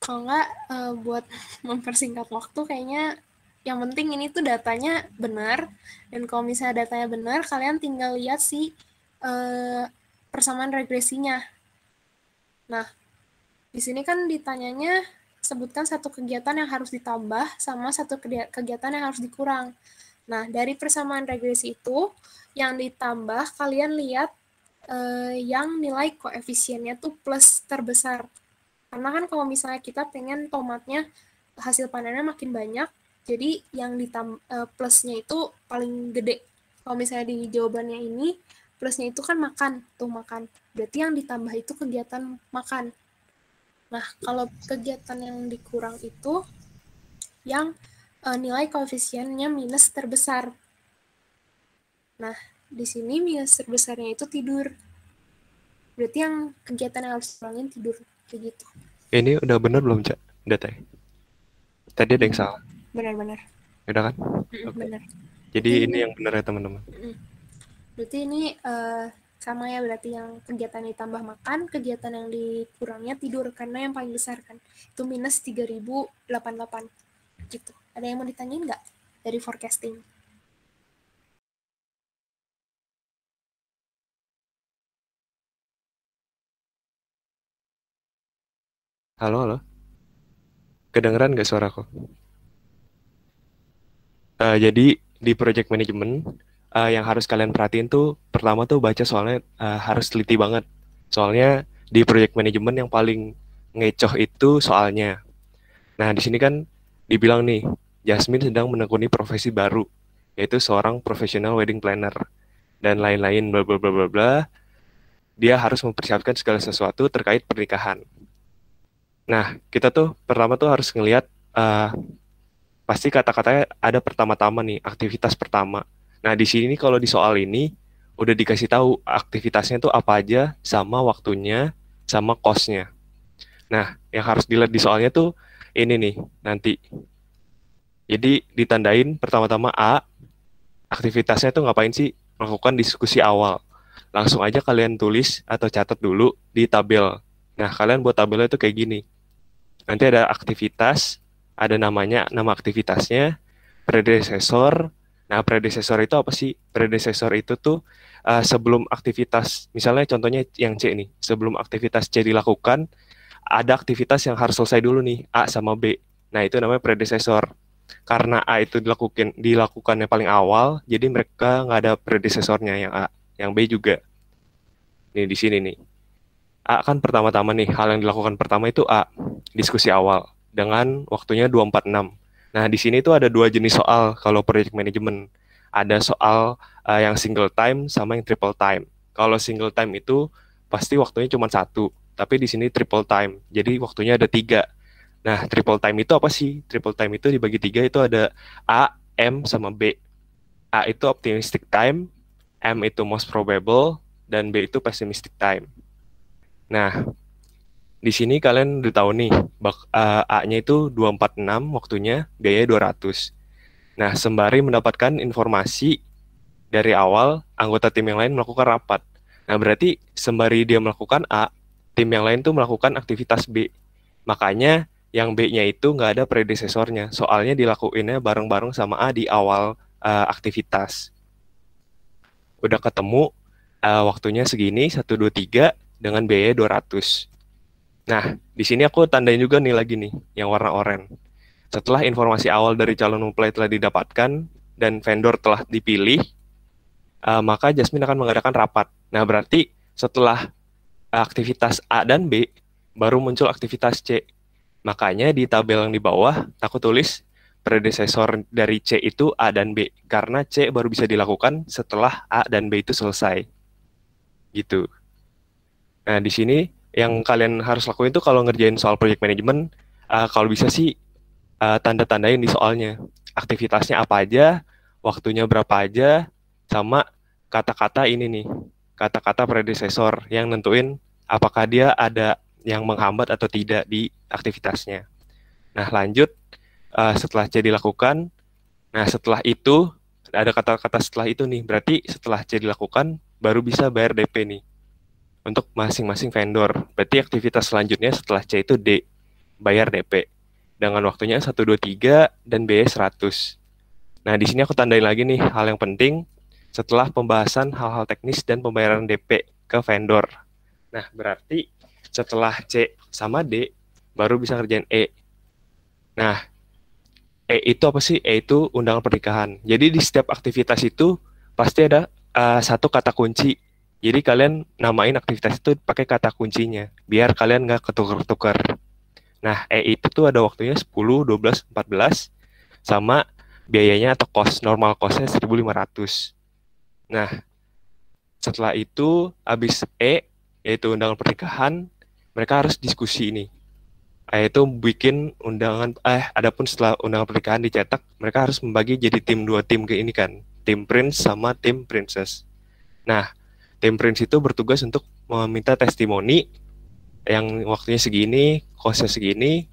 Kalau nggak, buat mempersingkat waktu, kayaknya yang penting ini tuh datanya benar. Dan kalau misalnya datanya benar, kalian tinggal lihat sih persamaan regresinya. Nah, di sini kan ditanyanya sebutkan satu kegiatan yang harus ditambah sama satu kegiatan yang harus dikurang. Nah, dari persamaan regresi itu, yang ditambah kalian lihat yang nilai koefisiennya tuh plus terbesar. Karena kan kalau misalnya kita pengen tomatnya hasil panennya makin banyak, jadi yang plusnya itu paling gede. Kalau misalnya di jawabannya ini, plusnya itu kan makan. Berarti yang ditambah itu kegiatan makan. Nah, kalau kegiatan yang dikurang itu yang nilai koefisiennya minus terbesar. Nah, di sini minus terbesarnya itu tidur. Berarti yang kegiatan yang harus dikurangin tidur. Kayak gitu. Ini udah bener belum, Cak, datanya? Tadi ada yang salah. Benar-benar. Udah kan? Okay. Benar. Jadi ini yang benar ya, teman-teman. Berarti ini sama ya, berarti yang kegiatan ditambah makan, kegiatan yang dikurangnya tidur, karena yang paling besar kan. Itu minus 3088. Gitu. Ada yang mau ditanyain nggak dari forecasting? Halo? Kedengeran nggak suaraku? Jadi di project management, yang harus kalian perhatiin tuh, pertama tuh baca soalnya harus teliti banget. Soalnya di project management yang paling ngecoh itu soalnya. Nah, di sini kan dibilang nih, Jasmine sedang menekuni profesi baru, yaitu seorang professional wedding planner. Dan lain-lain, bla bla bla bla bla. Dia harus mempersiapkan segala sesuatu terkait pernikahan. Nah, kita tuh pertama tuh harus ngelihat pasti kata-katanya ada pertama-tama nih, aktivitas pertama. Nah, di sini kalau di soal ini udah dikasih tahu aktivitasnya tuh apa aja, sama waktunya, sama cost-nya. Nah, yang harus dilihat di soalnya tuh ini nih, nanti. Jadi ditandain pertama-tama A, aktivitasnya tuh ngapain sih? Melakukan diskusi awal. Langsung aja kalian tulis atau catat dulu di tabel. Nah, kalian buat tabelnya tuh kayak gini. Nanti ada aktivitas, ada namanya, nama aktivitasnya, predecessor. Nah, predecessor itu apa sih? Predecessor itu tuh sebelum aktivitas, misalnya contohnya yang C nih, sebelum aktivitas C dilakukan, ada aktivitas yang harus selesai dulu nih, A sama B. Nah, itu namanya predecessor. Karena A itu dilakukannya paling awal, jadi mereka nggak ada predecessornya yang A, yang B juga. Nih di sini nih. A kan pertama-tama nih, hal yang dilakukan pertama itu A, diskusi awal, dengan waktunya 246. Nah, di sini tuh ada 2 jenis soal kalau project management. Ada soal yang single time sama yang triple time. Kalau single time itu pasti waktunya cuma 1, tapi di sini triple time, jadi waktunya ada 3. Nah, triple time itu apa sih? Triple time itu dibagi 3 itu ada A, M, sama B. A itu optimistic time, M itu most probable, dan B itu pessimistic time. Nah, di sini kalian udah tahu nih, A-nya itu 246 waktunya, B-nya 200. Nah, sembari mendapatkan informasi dari awal, anggota tim yang lain melakukan rapat. Nah, berarti sembari dia melakukan A, tim yang lain tuh melakukan aktivitas B. Makanya yang B-nya itu nggak ada predecessornya, soalnya dilakuinnya bareng-bareng sama A di awal aktivitas. Udah ketemu waktunya segini, 1, 2, 3, dengan B-nya 200. Nah, di sini aku tandain juga nih lagi nih, yang warna oranye. Setelah informasi awal dari calon mempelai telah didapatkan, dan vendor telah dipilih, maka Jasmine akan mengadakan rapat. Nah, berarti setelah aktivitas A dan B, baru muncul aktivitas C. Makanya di tabel yang di bawah, aku tulis predecessor dari C itu A dan B, karena C baru bisa dilakukan setelah A dan B itu selesai. Gitu. Nah, di sini yang kalian harus lakuin itu kalau ngerjain soal project management, kalau bisa sih tanda-tandain di soalnya. Aktivitasnya apa aja, waktunya berapa aja, sama kata-kata ini nih, kata-kata predecessor yang nentuin apakah dia ada yang menghambat atau tidak di aktivitasnya. Nah, lanjut, setelah C dilakukan, nah setelah itu, ada kata-kata setelah itu nih, berarti setelah C dilakukan, baru bisa bayar DP nih, untuk masing-masing vendor. Berarti aktivitas selanjutnya setelah C itu D, bayar DP. Dengan waktunya 1, 2, 3, dan B 100. Nah, di sini aku tandain lagi nih, hal yang penting, setelah pembahasan hal-hal teknis dan pembayaran DP ke vendor. Nah, berarti setelah C sama D, baru bisa kerjain E. Nah, E itu apa sih? E itu undangan pernikahan. Jadi di setiap aktivitas itu pasti ada satu kata kunci. Jadi kalian namain aktivitas itu pakai kata kuncinya, biar kalian nggak ketukar-tukar. Nah, E itu tuh ada waktunya 10, 12, 14, sama biayanya atau normal cost-nya 1.500. Nah, setelah itu, habis E, yaitu undangan pernikahan, mereka harus diskusi ini. Yaitu bikin undangan, adapun setelah undangan pernikahan dicetak, mereka harus membagi jadi 2 tim ke ini kan, tim Prince sama tim Princess. Nah, tim Prince itu bertugas untuk meminta testimoni yang waktunya segini, cost-nya segini.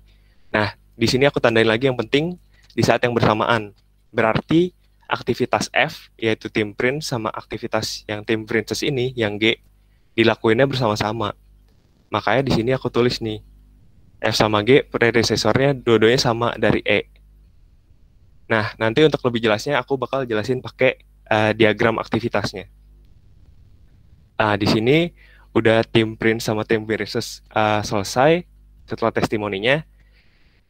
Nah, di sini aku tandain lagi yang penting di saat yang bersamaan. Berarti aktivitas F, yaitu tim Prince, sama aktivitas yang tim Princess ini, yang G, dilakuinnya bersama-sama. Makanya di sini aku tulis nih, F sama G, predecessornya dua-duanya sama dari E. Nah, nanti untuk lebih jelasnya aku bakal jelasin pakai diagram aktivitasnya. Di sini udah tim Prince sama tim Princess selesai setelah testimoninya,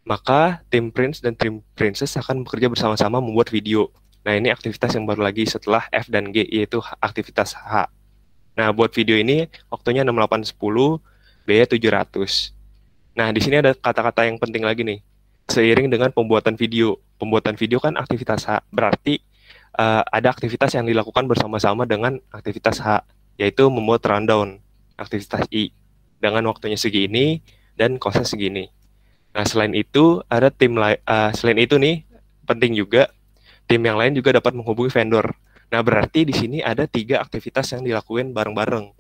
maka tim Prince dan tim Princess akan bekerja bersama-sama membuat video. Nah, ini aktivitas yang baru lagi setelah F dan G, yaitu aktivitas H. Nah, buat video ini waktunya 6810, B 700. Nah, di sini ada kata-kata yang penting lagi nih. Seiring dengan pembuatan video. Pembuatan video kan aktivitas H. Berarti ada aktivitas yang dilakukan bersama-sama dengan aktivitas H, yaitu membuat rundown, aktivitas I, dengan waktunya segini dan cost-nya segini. Nah, selain itu ada tim selain itu nih penting juga, tim yang lain juga dapat menghubungi vendor. Nah, berarti di sini ada 3 aktivitas yang dilakuin bareng-bareng.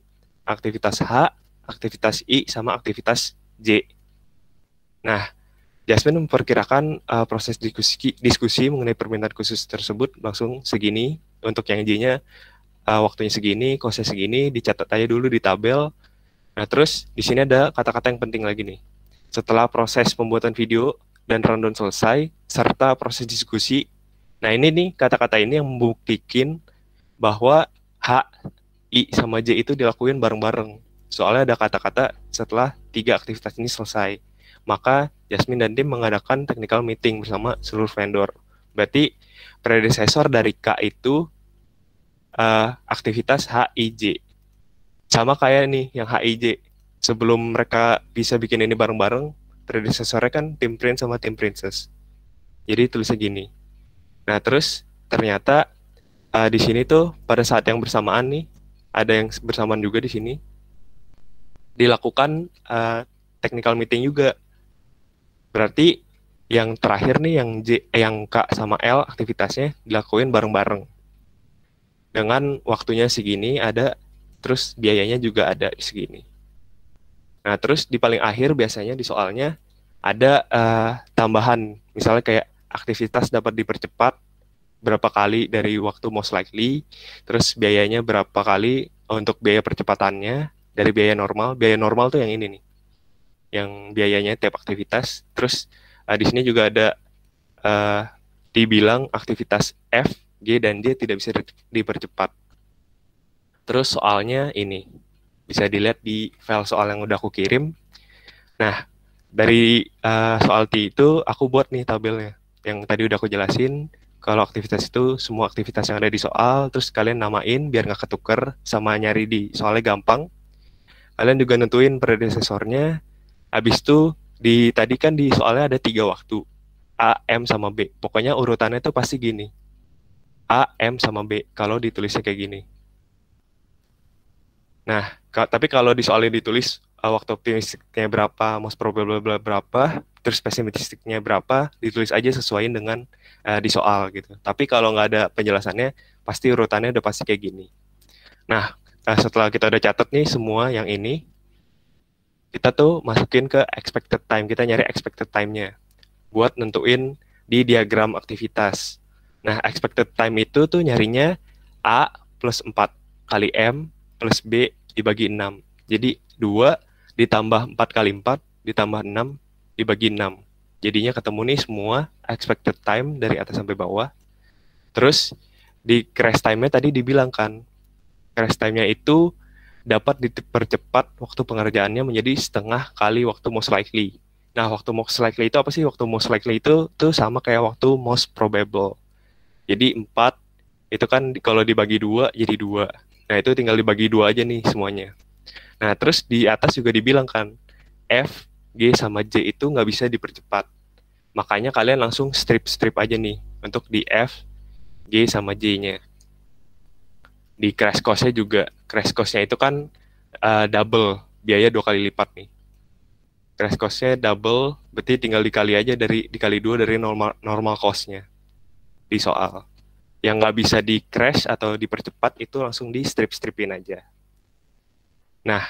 Aktivitas H, aktivitas I, sama aktivitas J. Nah, Jasmine memperkirakan proses diskusi mengenai permintaan khusus tersebut langsung segini. Untuk yang J-nya waktunya segini, kosnya segini, dicatat aja dulu di tabel. Nah, terus di sini ada kata-kata yang penting lagi nih. Setelah proses pembuatan video dan rundown selesai, serta proses diskusi. Nah, ini nih kata-kata ini yang membuktikan bahwa H, I, sama J itu dilakuin bareng-bareng. Soalnya ada kata-kata setelah 3 aktivitas ini selesai. Maka Jasmine dan tim mengadakan technical meeting bersama seluruh vendor. Berarti predecessor dari K itu aktivitas H, I, J. Sama kayak nih yang H, I, J. Sebelum mereka bisa bikin ini bareng-bareng, predecessornya kan tim Prince sama tim Princess. Jadi tulisnya gini. Nah, terus ternyata di sini tuh pada saat yang bersamaan nih, ada yang bersamaan juga di sini, dilakukan technical meeting juga. Berarti yang terakhir nih yang K sama L aktivitasnya dilakuin bareng-bareng. Dengan waktunya segini ada, terus biayanya juga ada di segini. Nah, terus di paling akhir biasanya di soalnya ada tambahan, misalnya kayak aktivitas dapat dipercepat berapa kali dari waktu most likely, terus biayanya berapa kali untuk biaya percepatannya dari biaya normal. Biaya normal tuh yang ini nih, yang biayanya tiap aktivitas. Terus di sini juga ada dibilang aktivitas F, G, dan J tidak bisa dipercepat. Terus soalnya ini bisa dilihat di file soal yang udah aku kirim. Nah, dari soal T itu aku buat nih tabelnya yang tadi udah aku jelasin. Kalau aktivitas itu semua aktivitas yang ada di soal, terus kalian namain biar nggak ketuker, sama nyari di soalnya gampang. Kalian juga nentuin predecessornya. Habis itu tadi kan di soalnya ada 3 waktu, A, M, sama B. Pokoknya urutannya tuh pasti gini, A, M, sama B, kalau ditulisnya kayak gini. Nah, tapi kalau di soalnya ditulis waktu optimistiknya berapa, most probable berapa, terus pesimistiknya berapa, ditulis aja sesuaiin dengan di soal gitu. Tapi kalau nggak ada penjelasannya, pasti urutannya udah pasti kayak gini. Nah, setelah kita udah catat nih semua yang ini, kita tuh masukin ke expected time. Kita nyari expected time-nya buat nentuin di diagram aktivitas. Nah, expected time itu tuh nyarinya A plus 4 kali M plus B dibagi 6. Jadi 2 ditambah 4 kali 4 ditambah 6 dibagi 6. Jadinya ketemu nih semua expected time dari atas sampai bawah. Terus di crash time-nya tadi dibilang kan, crash time-nya itu dapat dipercepat waktu pengerjaannya menjadi setengah kali waktu most likely. Nah, waktu most likely itu apa sih? Waktu most likely itu tuh sama kayak waktu most probable. Jadi 4 itu kan kalau dibagi 2 jadi 2. Nah, itu tinggal dibagi 2 aja nih semuanya. Nah, terus di atas juga dibilang kan, F, G, sama J itu nggak bisa dipercepat. Makanya kalian langsung strip aja nih untuk di F, G, sama J-nya. Di crash cost-nya juga. Crash cost-nya itu kan double, biaya 2 kali lipat nih. Crash cost-nya double, berarti tinggal dikali aja dikali 2 dari normal cost-nya di soal. Yang nggak bisa di crash atau dipercepat itu langsung di stripin aja. Nah,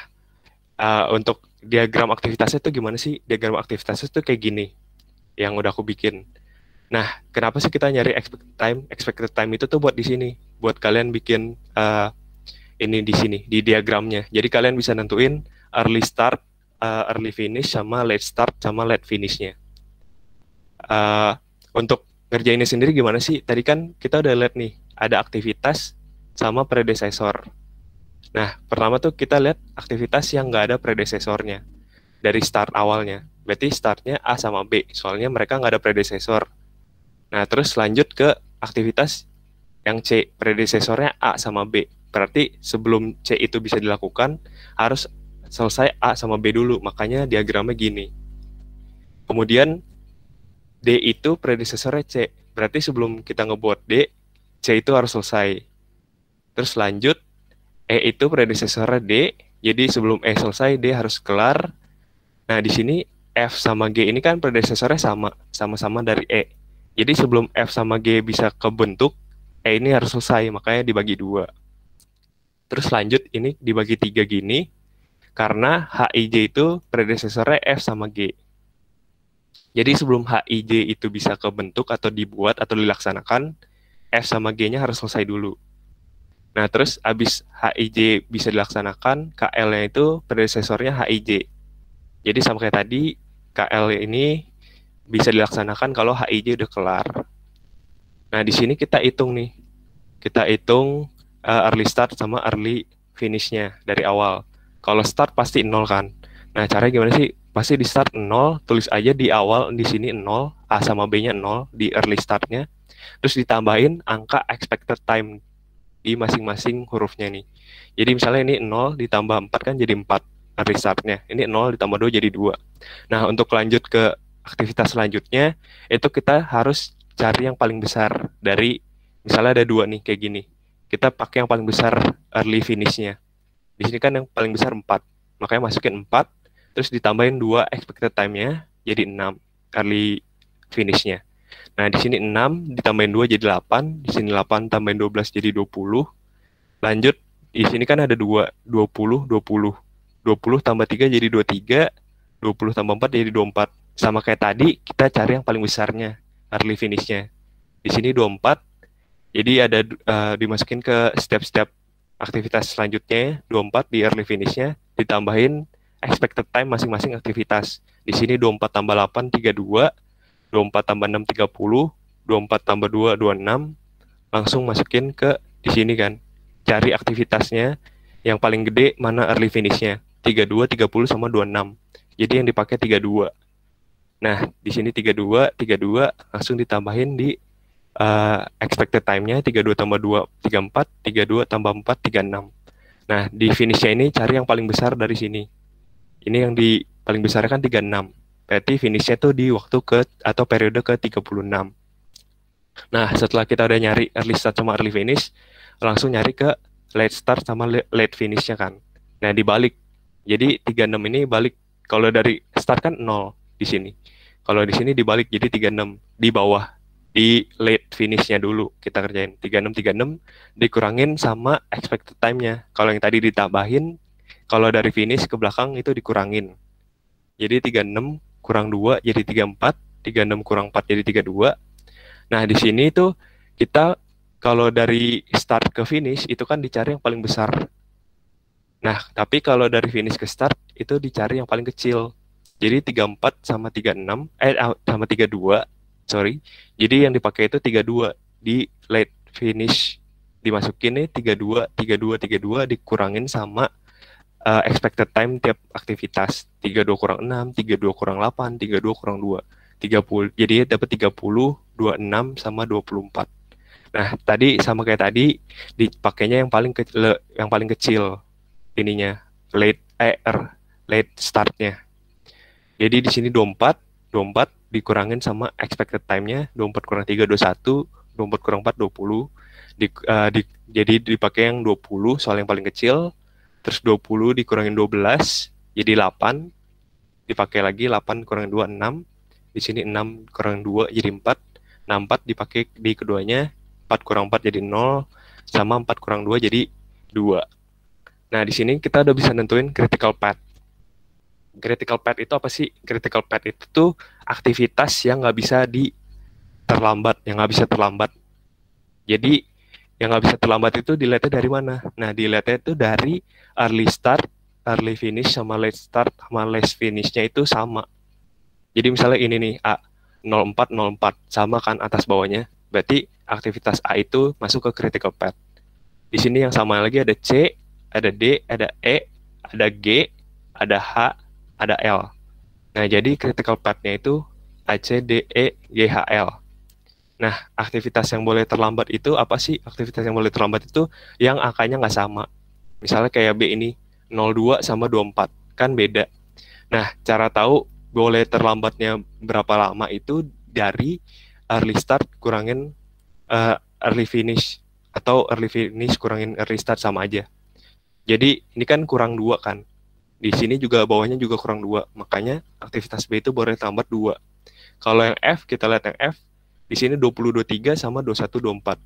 untuk diagram aktivitasnya tuh gimana sih? Diagram aktivitasnya tuh kayak gini, yang udah aku bikin. Nah, kenapa sih kita nyari expected time? Expected time itu tuh buat di sini, buat kalian bikin ini di sini, di diagramnya. Jadi kalian bisa nentuin early start, early finish, sama late start, sama late finish-nya. Untuk ngerjainnya sendiri gimana sih? Tadi kan kita udah lihat nih, ada aktivitas sama predecessor. Nah, pertama tuh kita lihat aktivitas yang nggak ada predecessornya dari start awalnya. Berarti startnya A sama B, soalnya mereka nggak ada predecessor. Nah, terus lanjut ke aktivitas yang C, predecessornya A sama B. Berarti sebelum C itu bisa dilakukan, harus selesai A sama B dulu, makanya diagramnya gini. Kemudian D itu predecessornya C, berarti sebelum kita ngebuat D, C itu harus selesai. Terus lanjut, E itu predecessornya D, jadi sebelum E selesai, D harus kelar. Nah, di sini F sama G ini kan predecessornya sama-sama dari E. Jadi sebelum F sama G bisa kebentuk, E ini harus selesai, makanya dibagi 2. Terus lanjut ini dibagi 3 gini, karena HIJ itu predecessornya F sama G. Jadi sebelum HIJ itu bisa kebentuk atau dibuat atau dilaksanakan, F sama G-nya harus selesai dulu. Nah, terus abis HIJ bisa dilaksanakan, KL-nya itu predecessornya HIJ. Jadi sama kayak tadi, KL ini bisa dilaksanakan kalau HIJ udah kelar. Nah, di sini kita hitung nih. Kita hitung early start sama early finish-nya dari awal. Kalau start pasti 0 kan. Nah, caranya gimana sih? Pasti di start 0, tulis aja di awal di sini 0, A sama B-nya 0 di early start-nya. Terus ditambahin angka expected time di masing-masing hurufnya nih. Jadi misalnya ini 0 ditambah 4 kan jadi 4 early start-nya. Ini 0 ditambah 2 jadi 2. Nah, untuk lanjut ke aktivitas selanjutnya, itu kita harus cari yang paling besar dari, misalnya ada 2 nih, kayak gini. Kita pakai yang paling besar early finish-nya. Di sini kan yang paling besar 4. Makanya masukin 4, terus ditambahin 2 expected time-nya, jadi 6 early finish-nya. Nah, di sini 6 ditambahin 2 jadi 8, di sini 8 tambahin 12 jadi 20. Lanjut, di sini kan ada 2, 20, 20. 20 tambah 3 jadi 23, 20 tambah 4 jadi 24. Sama kayak tadi, kita cari yang paling besarnya, early finish-nya. Di sini 24, jadi ada dimasukin ke step-step aktivitas selanjutnya, 24 di early finish-nya, ditambahin expected time masing-masing aktivitas. Di sini 24 tambah 8, 32, 24 tambah 6, 30, 24 tambah 2, 26, langsung masukin ke di sini kan. Cari aktivitasnya, yang paling gede mana early finish-nya. 32, 30, sama 26. Jadi yang dipakai 32. Nah, di sini 32, 32, langsung ditambahin di expected time-nya, 32 tambah 2, 34, 32 tambah 4, 36. Nah, di finish-nya ini cari yang paling besar dari sini. Ini yang di paling besar kan 36. Berarti finish-nya tuh di waktu atau periode ke 36. Nah, setelah kita udah nyari early start sama early finish, langsung nyari ke late start sama late finish-nya kan. Nah, dibalik. Jadi 36 ini balik. Kalau dari start kan 0 di sini. Kalau di sini dibalik jadi 36 di bawah. Di late finish-nya dulu kita kerjain. 36 dikurangin sama expected time-nya. Kalau yang tadi ditambahin, kalau dari finish ke belakang itu dikurangin. Jadi 36 kurang 2 jadi 34, 36 kurang 4 jadi 32. Nah, di sini tuh kita kalau dari start ke finish itu kan dicari yang paling besar. Nah, tapi kalau dari finish ke start itu dicari yang paling kecil. Jadi 34 sama 36 sama 32, sorry. Jadi yang dipakai itu 32 di late finish. Dimasukin nih 32, 32, 32 dikurangin sama expected time tiap aktivitas. 32 kurang 6, 32 kurang 8, 32 kurang 2. 30. Jadi dapat 30, 26 sama 24. Nah, tadi sama kayak tadi dipakainya yang paling kecil ininya, late start-nya. Jadi di sini 24 dikurangin sama expected time-nya, 24 kurang 3 21, 24 kurang 4 20. Jadi dipakai yang 20 soal yang paling kecil. Terus 20 dikurangin 12, jadi 8. Dipakai lagi 8 kurang 2, 6. Di sini 6 kurang 2, jadi 4. Nah, 4 dipakai di keduanya. 4 kurang 4 jadi 0. Sama 4 kurang 2 jadi 2. Nah, di sini kita udah bisa nentuin critical path. Critical path itu apa sih? Critical path itu tuh aktivitas yang nggak bisa yang nggak bisa terlambat. Jadi, yang nggak bisa terlambat itu dilihatnya dari mana? Nah, dilihatnya itu dari early start, early finish, sama late start, sama late finish-nya itu sama. Jadi misalnya ini nih, A, 04, 04, sama kan atas bawahnya. Berarti aktivitas A itu masuk ke critical path. Di sini yang sama lagi ada C, ada D, ada E, ada G, ada H, ada L. Nah, jadi critical path-nya itu A, C, D, E, G, H, L. Nah, aktivitas yang boleh terlambat itu apa sih? Aktivitas yang boleh terlambat itu yang angkanya nggak sama. Misalnya kayak B ini, 02 sama 24, kan beda. Nah, cara tahu boleh terlambatnya berapa lama itu dari early start kurangin early finish, atau early finish kurangin early start sama aja. Jadi, ini kan kurang 2 kan. Di sini juga bawahnya juga kurang 2. Makanya aktivitas B itu boleh terlambat 2. Kalau yang F, kita lihat yang F, di sini 20, 23 sama 21, 24.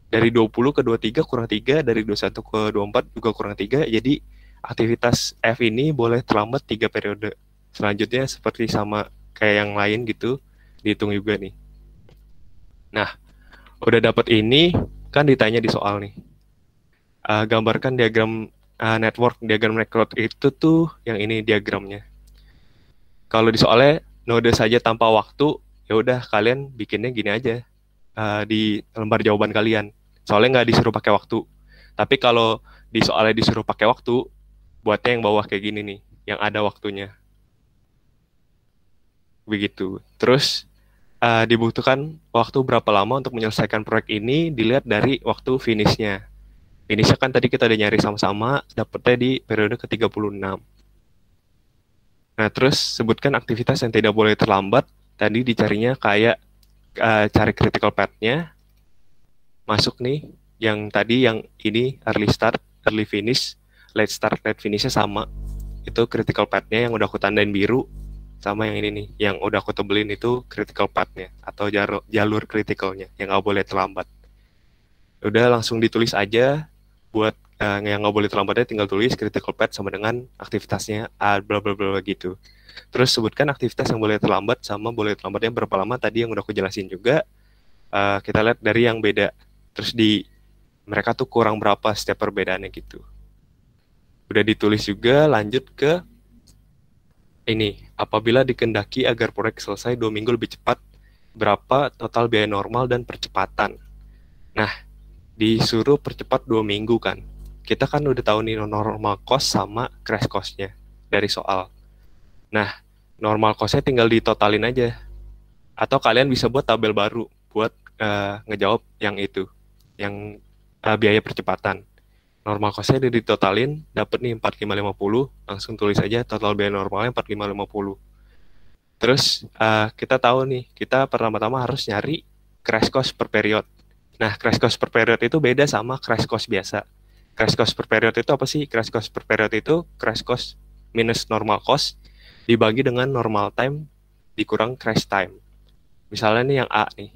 dari 20 ke 23 kurang 3, dari 21 ke 24 juga kurang 3, jadi aktivitas F ini boleh terlambat 3 periode. Selanjutnya seperti sama kayak yang lain gitu, dihitung juga nih. Nah, udah dapat ini, kan ditanya di soal nih. Gambarkan diagram diagram network itu tuh yang ini diagramnya. Kalau di soalnya node saja tanpa waktu, ya udah kalian bikinnya gini aja di lembar jawaban kalian. Soalnya nggak disuruh pakai waktu. Tapi kalau di soalnya disuruh pakai waktu, buatnya yang bawah kayak gini nih, yang ada waktunya. Begitu. Terus dibutuhkan waktu berapa lama untuk menyelesaikan proyek ini dilihat dari waktu finishnya. Finishnya kan tadi kita udah nyari sama-sama, dapetnya di periode ke-36. Nah, terus sebutkan aktivitas yang tidak boleh terlambat. Tadi dicarinya kayak cari critical path-nya. Masuk nih, yang tadi yang ini early start, early finish, late start, late finish-nya sama. Itu critical path-nya yang udah aku tandain biru. Sama yang ini nih, yang udah aku tebelin itu critical path-nya atau jalur critical-nya yang nggak boleh terlambat. Udah langsung ditulis aja buat yang nggak boleh terlambatnya tinggal tulis critical path sama dengan aktivitasnya bla bla bla gitu. Terus sebutkan aktivitas yang boleh terlambat sama boleh terlambatnya berapa lama tadi yang udah aku jelasin juga. Kita lihat dari yang beda. Terus di mereka tuh kurang berapa setiap perbedaannya gitu. Udah ditulis juga, lanjut ke ini, apabila dikehendaki agar proyek selesai 2 minggu lebih cepat, berapa total biaya normal dan percepatan? Nah, disuruh percepat 2 minggu kan. Kita kan udah tahu nih normal cost sama crash cost-nya dari soal. Nah, normal cost-nya tinggal ditotalin aja. Atau kalian bisa buat tabel baru buat ngejawab yang itu, yang biaya percepatan. Normal cost-nya udah ditotalin, dapat nih 4550, langsung tulis aja total biaya normalnya 4550. Terus kita tahu nih, kita pertama-tama harus nyari crash cost per period. Nah, crash cost per period itu beda sama crash cost biasa. Crash cost per period itu apa sih? Crash cost per period itu crash cost minus normal cost dibagi dengan normal time dikurang crash time. Misalnya nih yang A nih,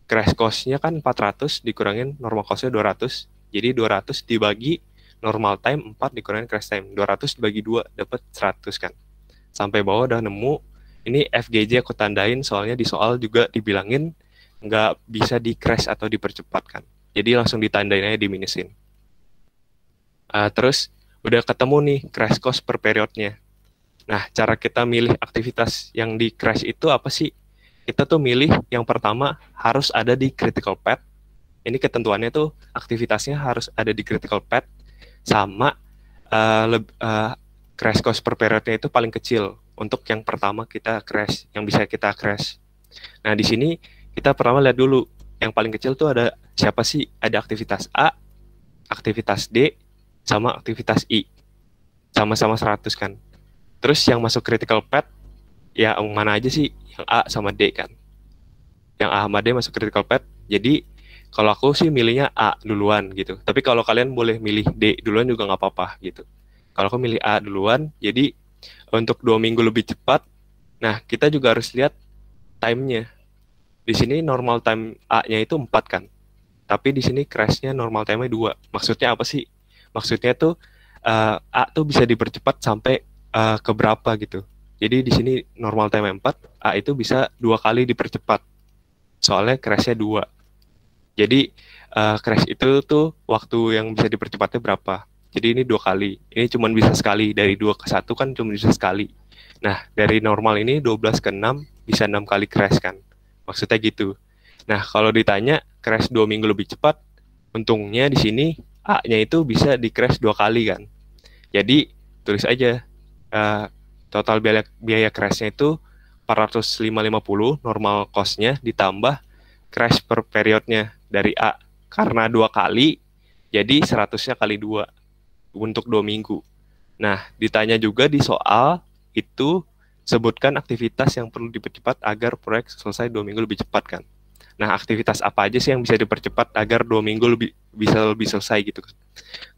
crash cost-nya kan 400 dikurangin normal cost-nya 200. Jadi 200 dibagi normal time 4 dikurangin crash time. 200 dibagi 2 dapat 100 kan. Sampai bawah udah nemu. Ini FGJ aku tandain soalnya di soal juga dibilangin nggak bisa di crash atau dipercepatkan. Jadi langsung ditandain aja diminusin. Terus udah ketemu nih crash cost per periodnya. Nah, cara kita milih aktivitas yang di crash itu apa sih? Kita tuh milih yang pertama harus ada di critical path. Ini ketentuannya tuh aktivitasnya harus ada di critical path sama crash cost per periodnya itu paling kecil untuk yang pertama kita crash, yang bisa kita crash. Nah, di sini kita pertama lihat dulu yang paling kecil tuh ada siapa sih? Ada aktivitas A, aktivitas D, sama aktivitas I. Sama-sama 100 kan. Terus yang masuk critical path ya yang mana aja sih? Yang A sama D kan. Yang A sama D masuk critical path. Jadi kalau aku sih milihnya A duluan gitu. Tapi kalau kalian boleh milih D duluan juga nggak apa-apa gitu. Kalau aku milih A duluan, jadi untuk 2 minggu lebih cepat. Nah, kita juga harus lihat time-nya. Di sini normal time A-nya itu 4 kan. Tapi di sini crash-nya normal time-nya 2. Maksudnya apa sih? Maksudnya tuh A tuh bisa dipercepat sampai ke berapa gitu. Jadi di sini normal time 4, A itu bisa 2 kali dipercepat. Soalnya crash-nya 2. Jadi crash itu tuh waktu yang bisa dipercepatnya berapa. Jadi ini 2 kali. Ini cuma bisa sekali. Dari 2 ke 1 kan cuma bisa sekali. Nah, dari normal ini 12 ke 6 bisa 6 kali crash kan. Maksudnya gitu. Nah, kalau ditanya crash 2 minggu lebih cepat, untungnya di sini A-nya itu bisa di crash 2 kali kan. Jadi tulis aja total biaya crash-nya itu 405,50 normal cost-nya ditambah crash per periodnya dari A. Karena 2 kali, jadi 100-nya kali 2 untuk 2 minggu. Nah, ditanya juga di soal itu sebutkan aktivitas yang perlu dipercepat agar proyek selesai 2 minggu lebih cepat kan. Nah, aktivitas apa aja sih yang bisa dipercepat agar 2 minggu bisa lebih selesai gitu kan.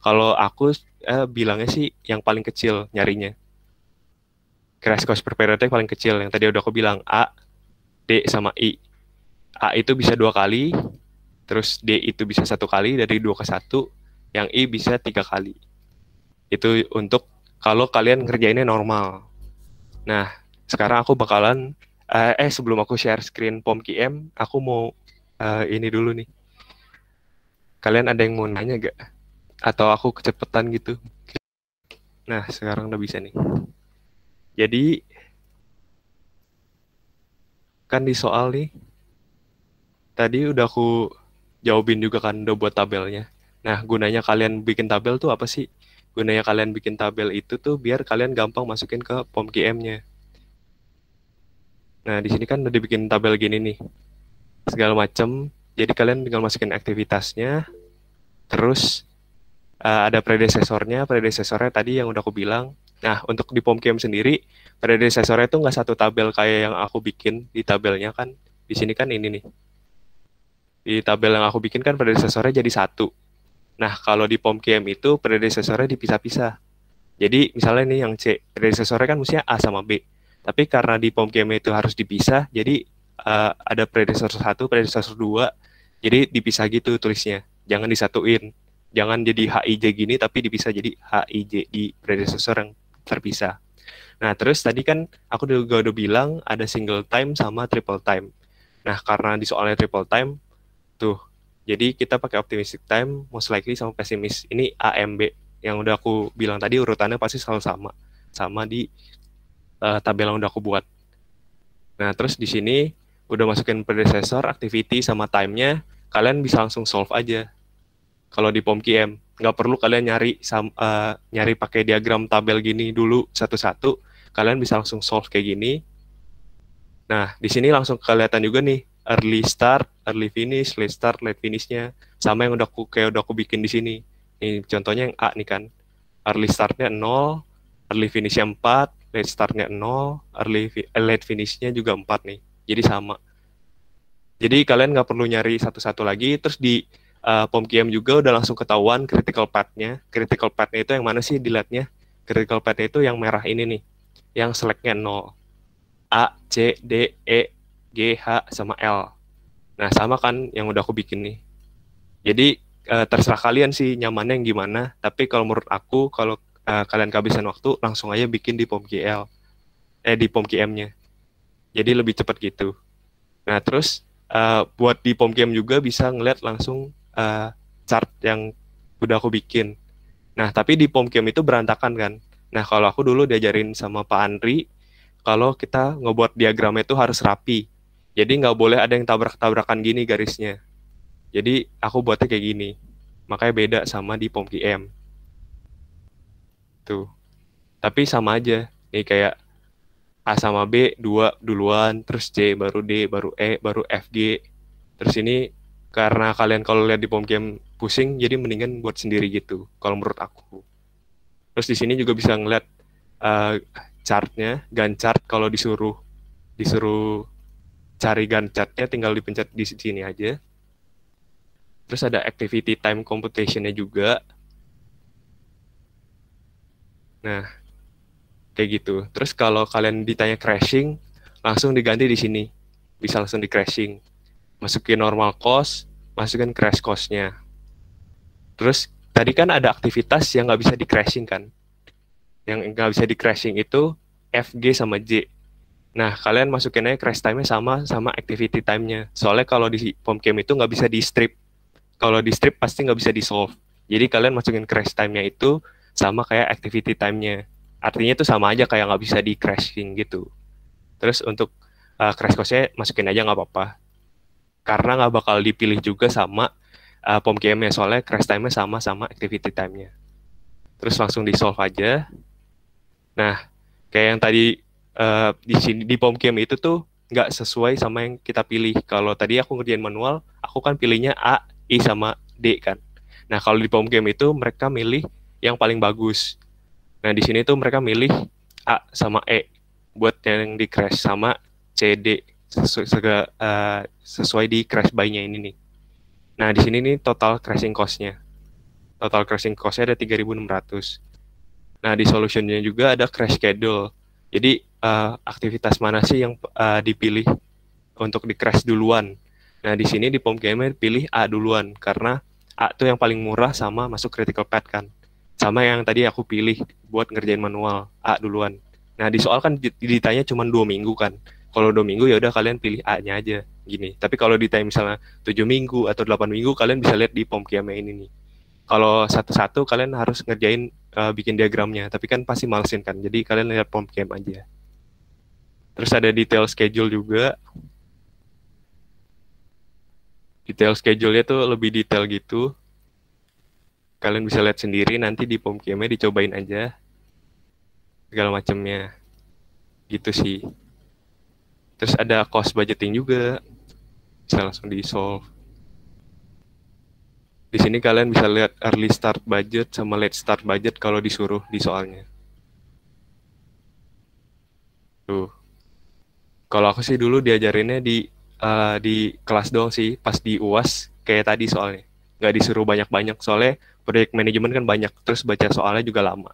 Kalau aku bilangnya sih yang paling kecil nyarinya. Crash cost per periodnya paling kecil, yang tadi udah aku bilang A, D, sama I. A itu bisa 2 kali, Terus D itu bisa 1 kali dari 2 ke 1, yang I bisa 3 kali. Itu untuk kalau kalian ngerjainnya normal. Nah, sekarang aku bakalan sebelum aku share screen POMQM, aku mau ini dulu nih. Kalian ada yang mau nanya gak? Atau aku kecepatan gitu? Nah, sekarang udah bisa nih. Jadi, kan di soal nih, tadi udah aku jawabin juga kan, udah buat tabelnya. Nah, gunanya kalian bikin tabel tuh apa sih? Gunanya kalian bikin tabel itu tuh biar kalian gampang masukin ke POMQM-nya. Nah, di sini kan udah dibikin tabel gini nih. Segala macam. Jadi kalian tinggal masukin aktivitasnya. Terus ada predesesornya tadi yang udah aku bilang. Nah, untuk di POMQM sendiri, predesesornya itu nggak satu tabel kayak yang aku bikin di tabelnya kan. Di sini kan ini nih. Di tabel yang aku bikin kan predesesornya jadi 1. Nah, kalau di POMQM itu predesesornya dipisah-pisah. Jadi, misalnya nih yang C, predesesornya kan mestinya A sama B. Tapi karena di POMQM itu harus dipisah, jadi ada predesesor 1, predesesor 2, jadi dipisah gitu tulisnya. Jangan disatuin. Jangan jadi HIJ gini, tapi dipisah jadi HIJ di predesesor yang terpisah. Nah, terus tadi kan aku juga udah bilang ada single time sama triple time. Nah, karena di soalnya triple time, tuh, jadi kita pakai optimistic time, most likely sama pessimis. Ini AMB, yang udah aku bilang tadi urutannya pasti selalu sama di tabel yang udah aku buat. Nah, terus di sini udah masukin predecessor, activity, sama time-nya, kalian bisa langsung solve aja. Kalau di POMQM, nggak perlu kalian nyari pakai diagram tabel gini dulu satu-satu, kalian bisa langsung solve kayak gini. Nah, di sini langsung kelihatan juga nih, early start, early finish, late start, late finish-nya, sama yang udah aku bikin di sini. Ini contohnya yang A nih kan, early start-nya 0, early finish-nya 4, late start-nya 0, late finish-nya juga 4 nih. Jadi sama. Jadi kalian nggak perlu nyari satu-satu lagi. Terus di POMQM juga udah langsung ketahuan critical path-nya. Critical path-nya itu yang mana sih dilihatnya? Critical path-nya itu yang merah ini nih. Yang select-nya 0. A, C, D, E, G, H, sama L. Nah, sama kan yang udah aku bikin nih. Jadi terserah kalian sih nyamannya yang gimana. Tapi kalau menurut aku, kalau kalian kehabisan waktu, langsung aja bikin di di POMQM-nya. Jadi lebih cepat gitu. Nah, terus buat di POMQM juga bisa ngeliat langsung chart yang udah aku bikin. Nah, tapi di POMQM itu berantakan kan. Nah, kalau aku dulu diajarin sama Pak Andri, kalau kita ngebuat diagramnya itu harus rapi. Jadi nggak boleh ada yang tabrak-tabrakan gini garisnya. Jadi aku buatnya kayak gini. Makanya beda sama di POMQM. Tuh. Tapi sama aja. Nih kayak A sama B 2 duluan, terus C baru D, baru E, baru F, G. Terus ini karena kalian kalau lihat di POMQM pusing, jadi mendingan buat sendiri gitu kalau menurut aku. Terus di sini juga bisa ngeliat chartnya, Gantt chart. Kalau disuruh cari Gantt chartnya tinggal dipencet di sini aja. Terus ada activity time computation-nya juga. Nah, kayak gitu. Terus kalau kalian ditanya crashing, langsung diganti di sini. Bisa langsung di crashing. Masukin normal cost, masukin crash cost-nya. Terus tadi kan ada aktivitas yang nggak bisa di crashing kan. Yang nggak bisa di crashing itu F, G, sama J. Nah, kalian masukin aja crash time-nya sama activity time-nya. Soalnya kalau di POMQM itu nggak bisa di strip. Kalau di strip pasti nggak bisa di solve. Jadi kalian masukin crash time-nya itu sama kayak activity time-nya. Artinya itu sama aja kayak nggak bisa di crashing gitu. Terus untuk crash cost-nya masukin aja nggak apa-apa. Karena nggak bakal dipilih juga sama POMQM-nya. Soalnya crash time-nya sama activity time-nya. Terus langsung di-solve aja. Nah, kayak yang tadi di sini di POMQM itu tuh nggak sesuai sama yang kita pilih. Kalau tadi aku ngerjain manual, aku kan pilihnya A, I, sama D kan. Nah, kalau di POMQM itu mereka milih yang paling bagus. Nah, di sini tuh mereka milih A sama E buat yang di crash, sama C, D sesuai di crash buy-nya ini nih. Nah, di sini nih total crashing cost-nya. Total crashing cost-nya ada 3.600. Nah, di solution-nya juga ada crash schedule. Jadi, aktivitas mana sih yang dipilih untuk di crash duluan. Nah, di sini di POMKM pilih A duluan, karena A tuh yang paling murah sama masuk critical path kan. Sama yang tadi aku pilih buat ngerjain manual, A duluan. Nah, di soal kan ditanya cuma 2 minggu kan. Kalau 2 minggu ya udah kalian pilih A-nya aja, gini. Tapi kalau ditanya misalnya 7 minggu atau 8 minggu, kalian bisa lihat di POMKM ini nih. Kalau satu-satu kalian harus ngerjain bikin diagramnya, tapi kan pasti malesin kan. Jadi kalian lihat POMKM aja. Terus ada detail schedule juga. Detail schedule-nya tuh lebih detail gitu. Kalian bisa lihat sendiri, nanti di POMKM-nya dicobain aja. Segala macamnya. Gitu sih. Terus ada cost budgeting juga. Bisa langsung di-solve. Di sini kalian bisa lihat early start budget sama late start budget kalau disuruh di soalnya. Tuh. Kalau aku sih dulu diajarinnya di kelas doang sih, pas di UAS kayak tadi soalnya. Nggak disuruh banyak-banyak, soalnya proyek manajemen kan banyak, terus baca soalnya juga lama.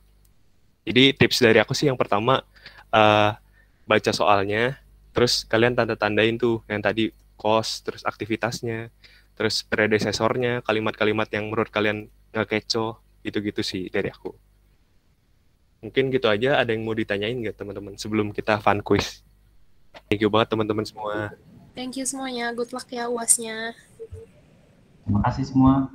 Jadi tips dari aku sih yang pertama, baca soalnya, terus kalian tanda-tandain tuh yang tadi cost, terus aktivitasnya, terus predecesornya, kalimat-kalimat yang menurut kalian nggak kecoh, gitu-gitu sih dari aku. Mungkin gitu aja, ada yang mau ditanyain nggak teman-teman sebelum kita fun quiz? Thank you banget teman-teman semua. Thank you semuanya. Good luck ya UAS-nya. Terima kasih semua.